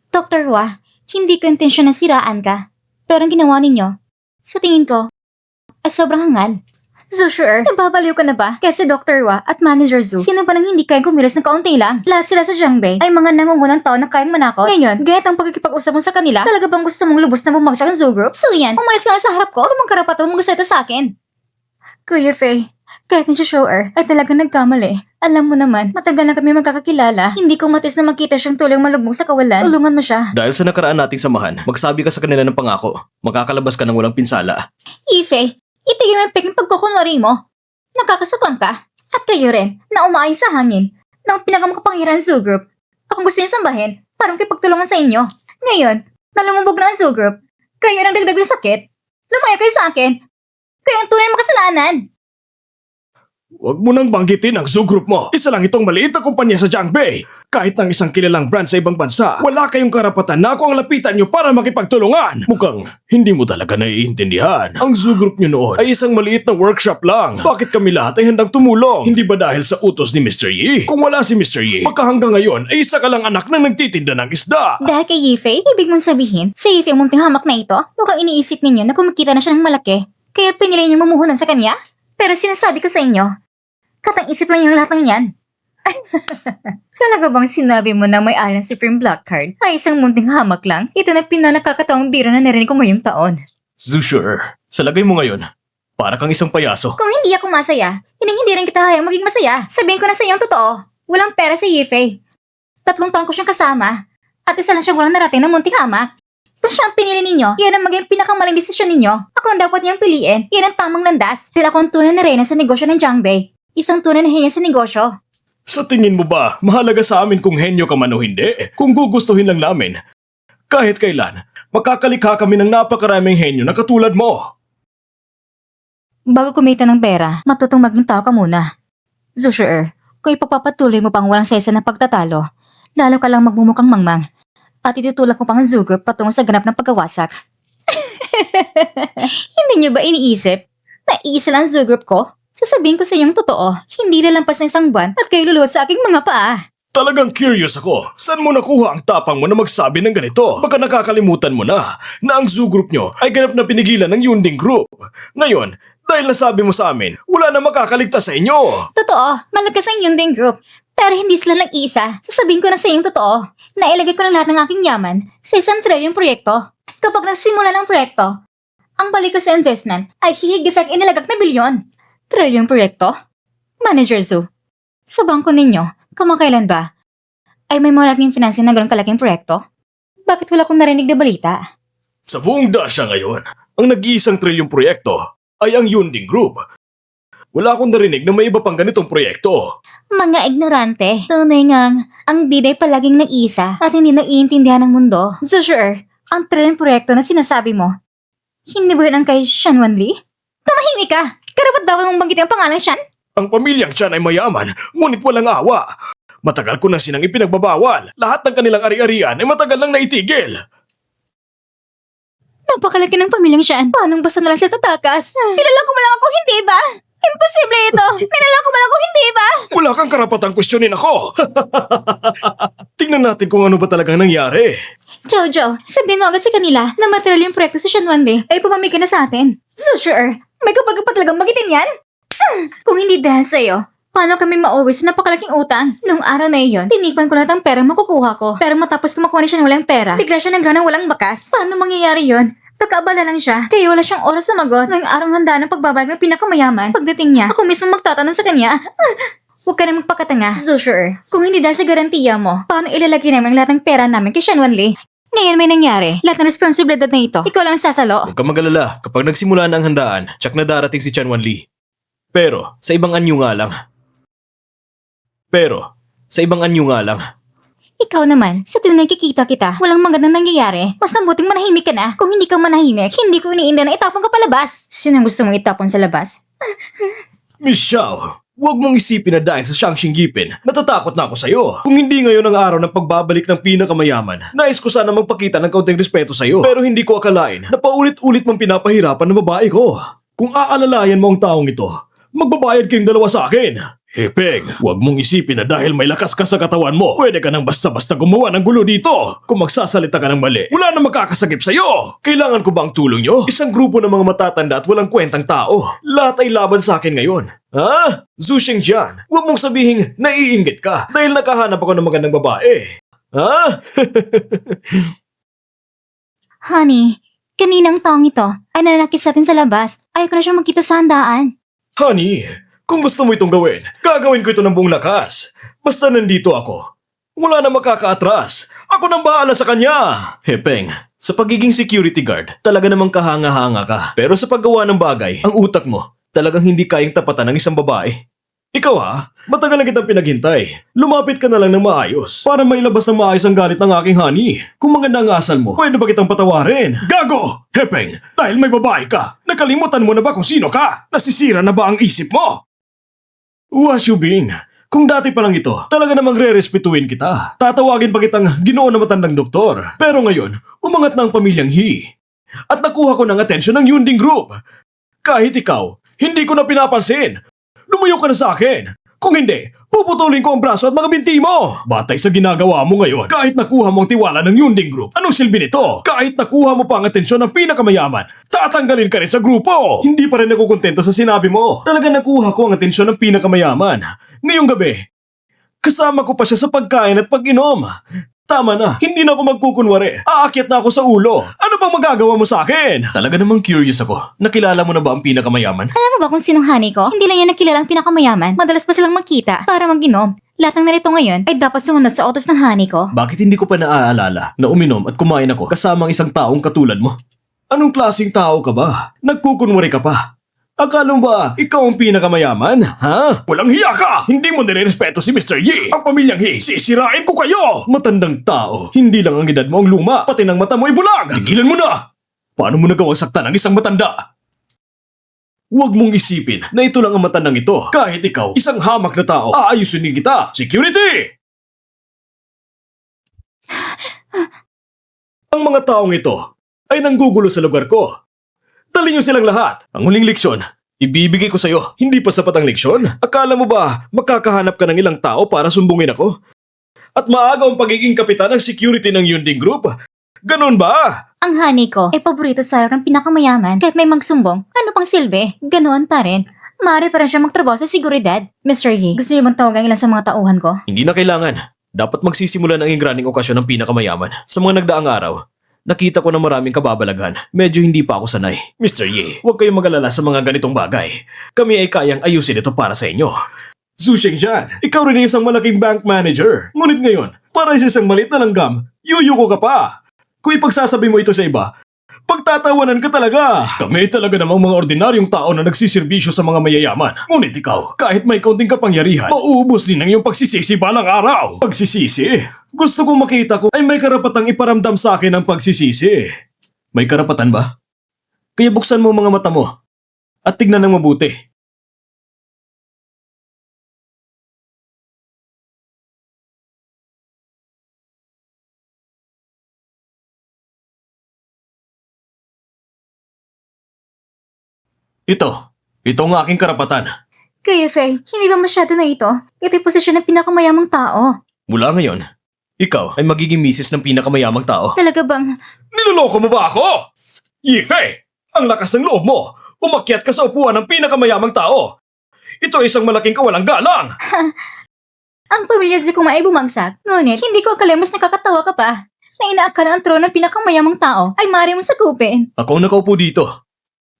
B: Dr. Hua, hindi ko intensyon na siraan ka. Pero ang ginawa ninyo, sa tingin ko, ay sobrang hangal. So sure, nababaliw ka na ba? Kasi Dr. Hua at Manager Zhu, sino ba nang hindi kayang kumilos ng kaunti lang? Lahat sila sa Jiangbei ay mga nangungunang tao na kayang manakot. Ngayon, ganit ang pagkikipag-usap mo sa kanila, talaga bang gusto mong lubos na bumagsak ang Zoo Group? So yan, umalis ka na sa harap ko, ano mong karapatan mong magsalita sa akin? Kuya Faye, kahit na si Shower ay talagang nagkamali. Alam mo naman, matagal na kami magkakakilala. Hindi ko matis na makita siyang tuloy malugmok sa kawalan. Tulungan mo siya.
C: Dahil sa nakaraan nating samahan, magsabi ka sa kanila ng pangako. Makakalabas ka ng walang pinsala.
B: Ife, itigil mo yung peking pagkukunwari mo. Nakakasapang ka. At kayo rin, na umaay sa hangin ng pinakamakapangyarihan Zoo Group. Kung gusto niyo sambahin, parang kipagtulungan sa inyo. Ngayon, nalumubog na ang Zoo Group. Kayo ang dagdag ng sakit. Lumayo kayo sa akin. Kayo ang tunay na makasalanan.
C: Huwag mo nang banggitin ang Zoo Group mo. Isa lang itong maliit na kumpanya sa Jiangbei. Kahit ng isang kilalang brand sa ibang bansa, wala kayong karapatan na ako ang lapitan nyo para makipagtulungan. Mukhang hindi mo talaga naiintindihan. Ang Zoo Group nyo noon ay isang maliit na workshop lang. Bakit kami lahat ay handang tumulong? Hindi ba dahil sa utos ni Mr. Yi? Kung wala si Mr. Yi, baka hanggang ngayon ay isa ka lang anak na nagtitinda ng isda.
B: Dahil kay Yifei, ibig mong sabihin, sa Yifei ang munting hamak na ito, mukhang iniisip ninyo na kumikita na siya ng malaki. Kaya pinili niyo mumuhunan sa kanya? Pero sinasabi ko sa inyo, katang-isip lang yung lahat ng yan. Talaga bang sinabi mo na may-ari ng Supreme Black Card ay isang munting hamak lang? Ito na pinanakakataong biro na narinig ko ngayong taon.
C: Zusure, sa lagay mo ngayon, para kang isang payaso.
B: Kung hindi ako masaya, hindi rin kita hayang maging masaya. Sabihin ko na sa iyo ang totoo. Walang pera si Yifei. 3 taon ko siyang kasama. At isa lang siyang walang narating na munting hamak. Kung siya ang pinili ninyo, yan ang maging pinakamaling desisyon ninyo. Ako ang dapat niyang piliin. Yan ang tamang landas. Dahil ako ang tunay na reyna sa negosyo ng Jiangbei. Isang tunay na henyo sa negosyo.
C: Sa tingin mo ba, mahalaga sa amin kung henyo ka man o hindi? Kung gugustuhin lang namin, kahit kailan, makakalikha kami ng napakaraming henyo na katulad mo.
B: Bago kumita ng pera, matutong maging tao ka muna. Zusher, kung ipapapatuloy mo pang walang sesa ng pagtatalo, lalo ka lang magmumukhang mangmang at itutulak mo pang ang Zoo Group patungo sa ganap ng pagkawasak. Hindi niyo ba iniisip na iisa lang ang Zoo Group ko? Sasabihin ko sa inyong totoo, hindi lalampas na isang buwan at kayo luluhod sa aking mga paa.
C: Talagang curious ako. Saan mo nakuha ang tapang mo na magsabi ng ganito? Baka nakakalimutan mo na ang Zoo Group nyo ay ganap na pinigilan ng Yunding Group. Ngayon, dahil nasabi mo sa amin, wala na makakaligtas sa inyo.
B: Totoo, malakas ang Yunding Group. Pero hindi sila lang isa. Sasabihin ko na sa inyong totoo. Nailagay ko na lahat ng aking yaman sa isang trilyong proyekto. Kapag nagsimula ng proyekto, ang balik ko sa investment ay hihigit sa inilagak na bilyon. Trilyong proyekto? Manager Zhu, sa bangko ninyo, kamakailan ba? Ay may malaking financing na ganun kalaking proyekto? Bakit wala kong narinig na balita?
C: Sa buong Dasha ngayon, ang nag-iisang trilyong proyekto ay ang Yunding Group. Wala akong narinig na may iba pang ganitong proyekto.
B: Mga ignorante. Tunay ngang, ang biday palaging nag-isa at hindi naiintindihan ng mundo. So sure, ang trilyong proyekto na sinasabi mo, hindi ba yun ang kay Shan Wanli? Tumahimik ka! Karapat daw mong banggitin ang pangalan Shan?
C: Ang pamilyang Chan ay mayaman, ngunit walang awa. Matagal ko na silang ipinagbabawal. Lahat ng kanilang ari-arian ay matagal lang naitigil.
B: Napakalaki ng pamilyang Shan. Paano basta na lang siya tatakas? Kilala ko mo lang ako, hindi ba? Imposible ito! Nilalako man ako, hindi ba?
C: Wala kang karapatang questionin ako. Tingnan natin kung ano ba talagang nangyari.
B: Jojo, sabihin mo agad sa kanila na material yung proyekto sa Shanwande ay pumamigay na sa atin. So sure, may kapag pa talagang magitin yan? Kung hindi dahil sa'yo, paano kami ma-over sa napakalaking utang? Nung araw na iyon, tinikman ko lahat ang pera makukuha ko. Pero matapos ko makuha na siya ng walang pera, bigla siya nagranang walang bakas. Paano mangyayari yon? Pagkaabala lang siya, kaya wala siyang oras sumagot. Ngayong araw handa ng pagbabalik ng pinakamayaman. Pagdating niya, ako mismo magtatanong sa kanya. Huwag ka na magpakatanga, so sure. Kung hindi dahil sa garantiya mo, paano ilalagay namin ang lahat ng pera namin kay Shanwan Lee? Ngayon may nangyari. Lahat ng responsibilidad na ito, ikaw lang ang sasalo.
A: Huwag kang mag-alala. Kapag nagsimula na ang handaan, tsak na darating si Chanwan Lee. Pero, sa ibang anyo nga lang.
B: Ikaw naman, sa tuwing nakikita kita, walang magandang nangyayari. Mas mabuting manahimik ka na. Kung hindi ka manahimik, hindi ko iniinda na itapon ka palabas. Sino ang gusto mong itapon sa labas?
A: Miss Xiao, huwag mong isipin na dahil sa siyang singgipin, natatakot na ako sa'yo. Kung hindi ngayon ang araw ng pagbabalik ng pinakamayaman, nais ko sana magpakita ng kaunting respeto sa'yo. Pero hindi ko akalain na paulit-ulit mong pinapahirapan ng babae ko. Kung aalalayan mo ang taong ito, magbabayad kayong dalawa sa akin. Hepeng, huwag mong isipin na dahil may lakas ka sa katawan mo, pwede ka nang basta-basta gumawa ng gulo dito. Kung magsasalita ka ng mali, wala na makakasagip sa'yo. Kailangan ko ba ang tulong nyo? Isang grupo ng mga matatanda at walang kwentang tao. Lahat ay laban sa akin ngayon. Ha? Zhu Shengjian, huwag mong sabihing naiinggit ka dahil nakahanap ako ng magandang babae. Ha?
B: Honey, kaninang taong ito ay nananakit sa atin sa labas. Ayaw ko na siyang magkita sa handaan.
A: Honey, kung gusto mo itong gawin, gagawin ko ito ng buong lakas. Basta nandito ako. Wala na makakaatras. Ako nang bahala sa kanya. Hepeng, sa pagiging security guard, talaga namang kahanga-hanga ka. Pero sa paggawa ng bagay, ang utak mo, talagang hindi kayang tapatan ng isang babae. Ikaw ha, matagal na kitang pinaghintay. Lumapit ka na lang ng maayos para mailabas ng maayos ang galit ng aking honey. Kung maganda ang asal mo, pwede ba kitang patawarin? Gago! Hepeng, dahil may babae ka, nakalimutan mo na ba kung sino ka? Nasisira na ba ang isip mo? Wasyubin, kung dati pa lang ito, talaga namang re-respetuin kita. Tatawagin pa kitang Ginoo na matandang doktor. Pero ngayon, umangat na ang pamilyang He. At nakuha ko ng atensyon ng Yunding Group. Kahit ikaw, hindi ko na pinapansin. Lumayo ka na sa akin. Kung hindi, puputulin ko ang braso at mga binti mo. Batay sa ginagawa mo ngayon, kahit nakuha mo ang tiwala ng Yunding Group, anong silbi nito? Kahit nakuha mo pa ang atensyon ng pinakamayaman, tatanggalin ka rin sa grupo. Hindi pa rin ako kontento sa sinabi mo. Talaga nakuha ko ang atensyon ng pinakamayaman. Ngayong gabi, kasama ko pa siya sa pagkain at pag-inom. Tama na, hindi na ako magkukunwari. Aakyat na ako sa ulo. Ano bang magagawa mo sa akin? Talaga namang curious ako. Nakilala mo na ba ang pinakamayaman?
B: Alam mo ba kung sinong honey ko? Hindi lang yan nakilala ang pinakamayaman. Madalas pa silang magkita para mag-inom. Lahat ng narito ngayon ay dapat sumunod sa utos ng honey ko.
A: Bakit hindi ko pa naaalala na uminom at kumain ako kasama ang isang taong katulad mo? Anong klaseng tao ka ba? Nagkukunwari ka pa. Akala mo ba ikaw ang pinakamayaman? Ha? Walang hiya ka! Hindi mo nirerespeto si Mr. Yi! Ang pamilyang Yi, sisirain ko kayo! Matandang tao, hindi lang ang edad mo ang luma, pati ng mata mo ay bulag! Tigilan mo na! Paano mo nagawang saktan ang isang matanda? Huwag mong isipin na ito lang ang matandang ito. Kahit ikaw, isang hamak na tao, aayusin din kita! Security! Ang mga taong ito ay nanggugulo sa lugar ko. Dali niyo silang lahat. Ang huling leksyon, ibibigay ko sa'yo. Hindi pa sapat ang leksyon? Akala mo ba makakahanap ka ng ilang tao para sumbungin ako? At maaga ang pagiging kapitan ng security ng Yunding Group? Ganun ba?
B: Ang honey ko ay paborito sa araw ng pinakamayaman. Kahit may magsumbong, ano pang silbi? Ganoon pa rin. Maaari pa rin siya magtrabaho sa seguridad. Mr. Yi, gusto niyo bang tawagan ilan sa mga tauhan ko?
A: Hindi na kailangan. Dapat magsisimula ng ingraning okasyon ng pinakamayaman. Sa mga nagdaang araw, nakita ko na maraming kababalaghan. Medyo hindi pa ako sanay. Mr. Yi, huwag kayong mag-alala sa mga ganitong bagay. Kami ay kayang ayusin ito para sa inyo. Zhu Shengjian, ikaw rin ay isang malaking bank manager. Ngunit ngayon, para sa isang maliit na langgam, yuyuko ka pa. Kung ipagsasabi mo ito sa iba, pagtatawanan ka talaga. Kami talaga namang mga ordinaryong tao na nagsiservisyo sa mga mayayaman. Ngunit ikaw, kahit may kaunting kapangyarihan, mauubos din ang iyong pagsisisi balang araw. Pagsisisi? Gusto kong makita ko ay may karapatang iparamdam sa akin ang pagsisisi. May karapatan ba? Kaya buksan mo ang mga mata mo at tignan ng mabuti. Ito,
C: Ito ang aking karapatan.
B: Kuya Faye, hindi ba masyado na ito? Ito'y posisyon ng pinakamayamang tao.
C: Mula ngayon, ikaw ay magiging misis ng pinakamayamang tao.
B: Talaga bang...
C: Niloloko mo ba ako? Yife, ang lakas ng loob mo. Umakyat ka sa upuan ng pinakamayamang tao. Ito ay isang malaking kawalang galang.
B: Ang pamilya Zukuma ay bumagsak. Ngunit, hindi ko akala mas nakakatawa ka pa. Na inaakala ang trono ng pinakamayamang tao ay maaari mong sakupin.
C: Ako ang nakaupo dito.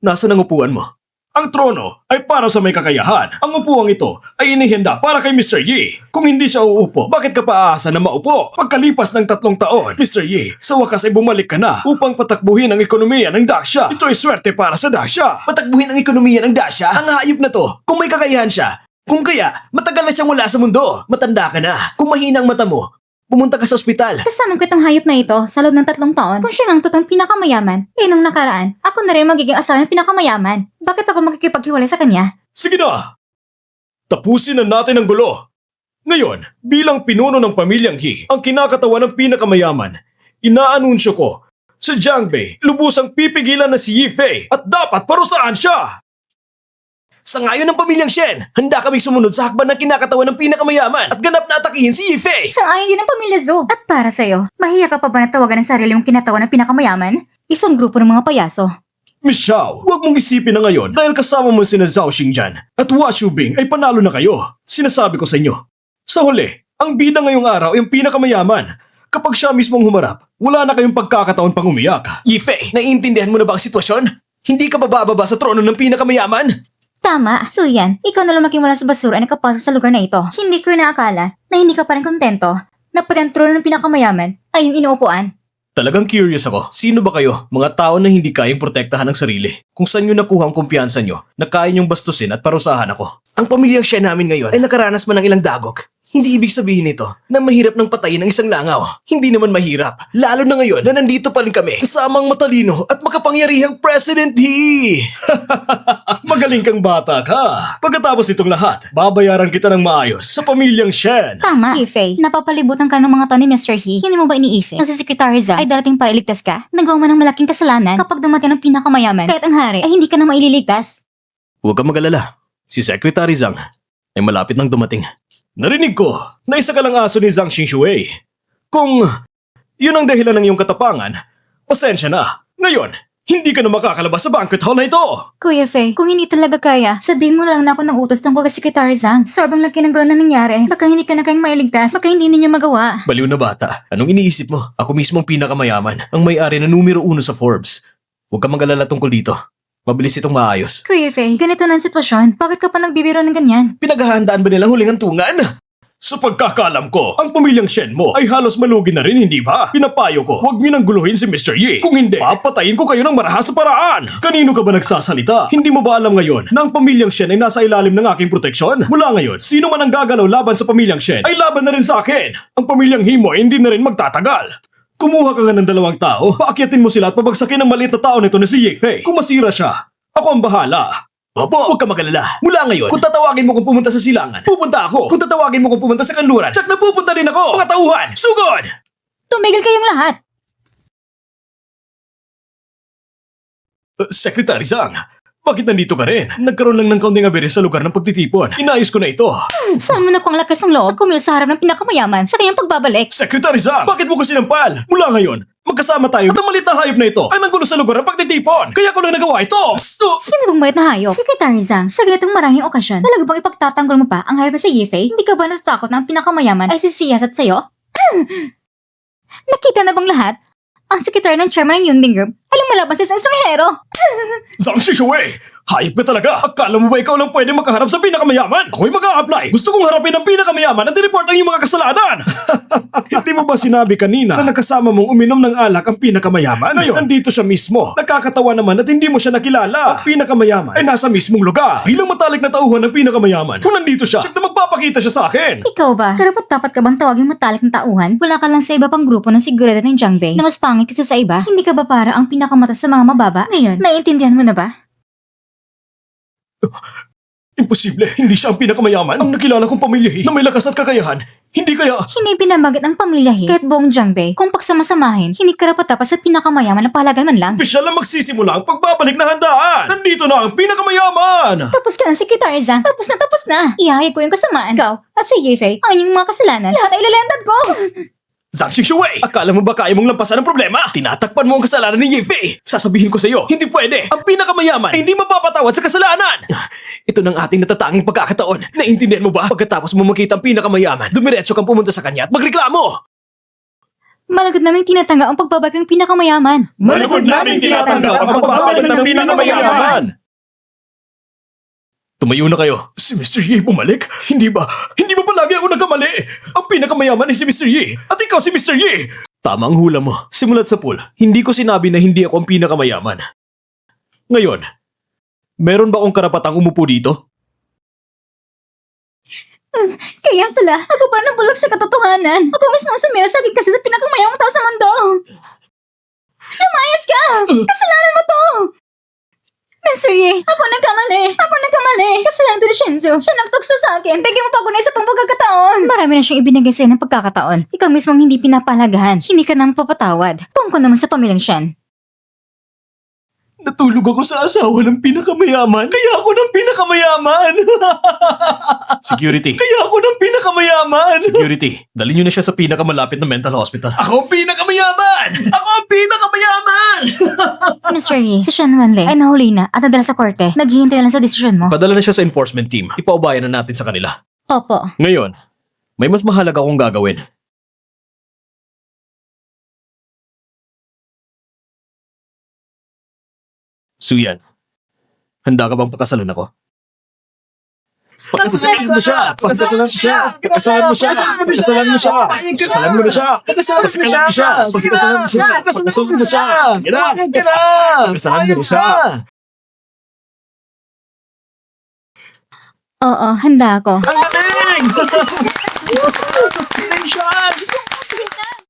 C: Nasaan ang upuan mo? Ang trono ay para sa may kakayahan. Ang upuang ito ay inihanda para kay Mr. Yi. Kung hindi siya uupo, bakit ka pa aasa na maupo? Pagkalipas ng 3 taon, Mr. Yi, sa wakas ay bumalik ka na upang patakbuhin ang ekonomiya ng Daxia. Ito ay swerte para sa Daxia.
A: Patakbuhin ang ekonomiya ng Dacia? Ang hayop na to, kung may kakayahan siya. Kung kaya, matagal na siyang wala sa mundo. Matanda ka na. Kung mahina ang mata mo, pumunta ka sa ospital.
B: Kasama ko itong hayop na ito sa loob ng 3 taon. Kung siya ang totoong pinakamayaman, nung nakaraan, ako na rin magiging asawa ng pinakamayaman. Bakit ako makikipaghiwalay sa kanya?
C: Sige na! Tapusin na natin ang gulo. Ngayon, bilang pinuno ng pamilyang He, ang kinakatawan ng pinakamayaman, inaanunsyo ko, sa Jiangbei, lubusang pipigilan na si Yi Fei at dapat parusahan siya!
A: Sa ngayon ng pamilyang Shen, handa kaming sumunod sa hakban ng kinakatawan ng pinakamayaman at ganap na atakihin si Yifei.
B: Sang-ayon din ng pamilya Zhu. At para sa'yo, mahiya ka pa ba na tawagan ng sarili mong kinatawan ng pinakamayaman? Isang grupo ng mga payaso.
C: Miss Xiao, huwag mong isipin na ngayon dahil kasama mo sina Zhao Xingjian at Hua Shubing ay panalo na kayo. Sinasabi ko sa inyo. Sa huli, ang bida ngayong araw ay ang pinakamayaman. Kapag siya mismong humarap, wala na kayong pagkakataon pang umiyak.
A: Yifei, naiintindihan mo na ba ang sitwasyon? Hindi ka bababa sa trono ng pinakamayaman?
B: Tama, Suyan. Ikaw na lumaking mula sa basura ay nakapasok sa lugar na ito. Hindi ko inaakala na hindi ka pa rin kontento na pati ang trono ng pinakamayaman ay yung inuupuan.
C: Talagang curious ako. Sino ba kayo? Mga tao na hindi kayang protektahan ang sarili. Kung saan nyo nakuha ang kumpiyansa nyo na kaya nyong bastusin at parusahan ako.
A: Ang pamilyang Shen namin ngayon ay nakaranas man ng ilang dagok. Hindi ibig sabihin ito na mahirap ng patayin ng isang langaw. Hindi naman mahirap. Lalo na ngayon na nandito pa rin kami kasamang matalino at makapangyarihang President He.
C: Magaling kang bata ka. Pagkatapos itong lahat, babayaran kita ng maayos sa pamilyang Shen.
B: Tama, Yifei. Napapalibutan ka ng mga to ni Mr. He. Hindi mo ba iniisip na si Secretary Zhang ay darating para iligtas ka? Nagawa mo ng malaking kasalanan kapag dumating ng pinakamayaman. Kahit ang hari ay hindi ka na maililigtas.
C: Huwag kang mag-alala. Si Secretary Zhang ay malapit nang dumating. Narinig ko na isa ka lang aso ni Zhang Xingshui. Kung yun ang dahilan ng iyong katapangan, pasensya na. Ngayon, hindi ka na makakalabas sa banquet hall na ito.
B: Kuya Faye, kung hindi talaga kaya, sabihin mo lang na ako ng utos tungkol kay Secretary Zhang. Sobrang laki ng gulo na nangyari. Baka hindi ka na kayang mailigtas. Baka hindi ninyo magawa.
C: Baliw na bata. Anong iniisip mo? Ako mismo ang pinakamayaman. Ang may-ari na numero 1 sa Forbes. Huwag ka mag-alala tungkol dito. Mabilis itong maayos.
B: Kuya Faye, ganito na ang sitwasyon. Bakit ka pa nagbibiro ng ganyan?
A: Pinaghahandaan ba nilang huling hantungan?
C: Sa pagkakalam ko, ang pamilyang Shen mo ay halos malugi na rin, hindi ba? Pinapayo ko, huwag niyo nang guluhin si Mr. Yi. Kung hindi, papatayin ko kayo ng marahas na paraan. Kanino ka ba nagsasalita? Hindi mo ba alam ngayon na ang pamilyang Shen ay nasa ilalim ng aking proteksyon? Mula ngayon, sino man ang gagalaw laban sa pamilyang Shen ay laban na rin sa akin. Ang pamilyang Himo ay hindi na rin magtatagal. Kumuha ka nga ng 2 tao, paakyatin mo sila at pabagsakin ang maliit na tao nito na si Yifei. Kung masira siya, ako ang bahala.
A: Opo, huwag ka mag-alala. Mula ngayon, kung tatawagin mo kung pumunta sa silangan, pupunta ako. Kung tatawagin mo kung pumunta sa kanluran, tsak na pupunta rin ako. Mga tauhan, sugod!
B: Tumigil kayong lahat.
C: Secretary Zhang, bakit nandito ka rin? Nagkaroon lang ng kaunting abere sa lugar ng pagtitipon. Inayos ko na ito.
B: Saan mo na kung lakas ng loob kumilos sa harap ng pinakamayaman sa kanyang pagbabalik?
C: Secretary Zhang, bakit mo ko sinampal? Mula ngayon, magkasama tayo at ang maliit na hayop na ito ay nanggulo sa lugar ng pagtitipon. Kaya ko lang nagawa ito.
B: Sino bang bayat na hayop? Secretary Zhang, sa ganitong maraming okasyon, talaga bang ipagtatanggol mo pa ang hayop na si Yifei? Hindi ka ba natatakot na ang pinakamayaman ay sisiyasat sa'yo? Nakita na bang lahat? Ang sekretary ng chairman ng Yunding Group ay lumalaban sa isang estranghero.
C: Zhang Xingshui, hayop ka talaga. Akala mo ba ikaw lang pwede makaharap sa pinakamayaman? Ako'y mag-a-apply. Gusto kong harapin ang pinakamayaman at i-report ang iyong mga kasalanan. Hindi mo ba sinabi kanina na nakasama mong uminom ng alak ang pinakamayaman? Ngayon, nandito siya mismo. Nakakatawa naman at hindi mo siya nakilala. Ang pinakamayaman ay nasa mismong lugar. Bilang matalik na tauhan ng pinakamayaman, kung nandito siya, check na magpapakita siya sa akin.
B: Ikaw ba? Karapat dapat ka bang tawagin matalik na tauhan? Wala ka lang sa iba pang grupo ng sigurado ng Jiangbei na mas pangit kaysa sa iba? Hindi ka ba para ang pinakamata sa mga mababa? Ngayon, naiintindihan mo na ba?
C: Imposible. Hindi siya ang pinakamayaman. Ang nakilala kong pamilya na may lakas at kakayahan, Hindi kaya...
B: Hindi binabagit ang pamilya He kahit buong Jiangbei. Kung pagsamasamahin, hindi karapat-dapat sa pinakamayaman na pahalagan man lang.
C: Opisyal na magsisimula ang pagbabalik na handaan. Nandito na ang pinakamayaman.
B: Tapos ka na, Secretary Zhang. Tapos na. Ihahig ko yung kasamaan. Ikaw at si Yefei, ang inyong mga kasalanan. Lahat ay ilalantad ko.
C: Zhang Xixuwei, akala mo ba kaya mong lampasan ang problema? Tinatakpan mo ang kasalanan ni Yefei. Sasabihin ko sa iyo, hindi pwede. Ang pinakamayaman ay hindi mapapatawad sa kasalanan. Ito ng ating natatanging pagkakataon. Naintindihan mo ba? Pagkatapos mo makita ang pinakamayaman, dumiretso kang pumunta sa kanya at magreklamo.
B: Malagod naming tinatanggap ang pagbabalik ng pinakamayaman.
C: Malugod namin tinatanggap ang pagbabalik ng pinakamayaman. Tumayo na kayo. Si Mr. Yi bumalik? Hindi ba palagi ako nagkamali? Ang pinakamayaman ay si Mr. Yi. At ikaw si Mr. Yi. Tama ang hula mo. Simulat sa pool, hindi ko sinabi na hindi ako ang pinakamayaman. Ngayon, meron ba akong karapatang umupo dito?
B: Kaya pala, ako parang nabulag sa katotohanan. Ako mismo ang sumira sa akin kasi sa pinakamayamang tao sa mundo. Lumayas ka! Kasalanan mo to! Mr. Yi, ako nagkamali. Kasalanan to ni Shinzo. Siya nagtukso sa akin. Bigyan mo pa ako na isa pang pagkakataon. Marami na siyang ibinigay sa'yo ng pagkakataon. Ikaw mismo ang hindi pinapalagahan. Hindi ka nang papatawad. Tungkol naman sa pamilyang siyan.
C: Natulog ako sa asawa ng pinakamayaman. Kaya ako ng pinakamayaman. Security. Kaya ako ng pinakamayaman. Security. Dali nyo na siya sa pinakamalapit na mental hospital. Ako ang pinakamayaman! Ako ang pinakamayaman!
B: Mr. Yi, si Shen Wanlei ay nahuli na at nadala sa korte. Naghihintay na lang sa desisyon mo.
C: Padala na siya sa enforcement team. Ipaubayan na natin sa kanila.
B: Opo.
C: Ngayon, may mas mahalaga akong gagawin. Suyan, handa ka bang pakasalan ako? Pakasalan mo siya! Pakasalan mo siya! Pakasalan mo siya! Pakasalan mo siya! Pakasalan mo siya! Pakasalan mo siya! Pakasalan mo siya! Pakasalan mo siya! Pakasalan mo siya!
B: Oo, handa ako.
C: Ang galing! Congratulations!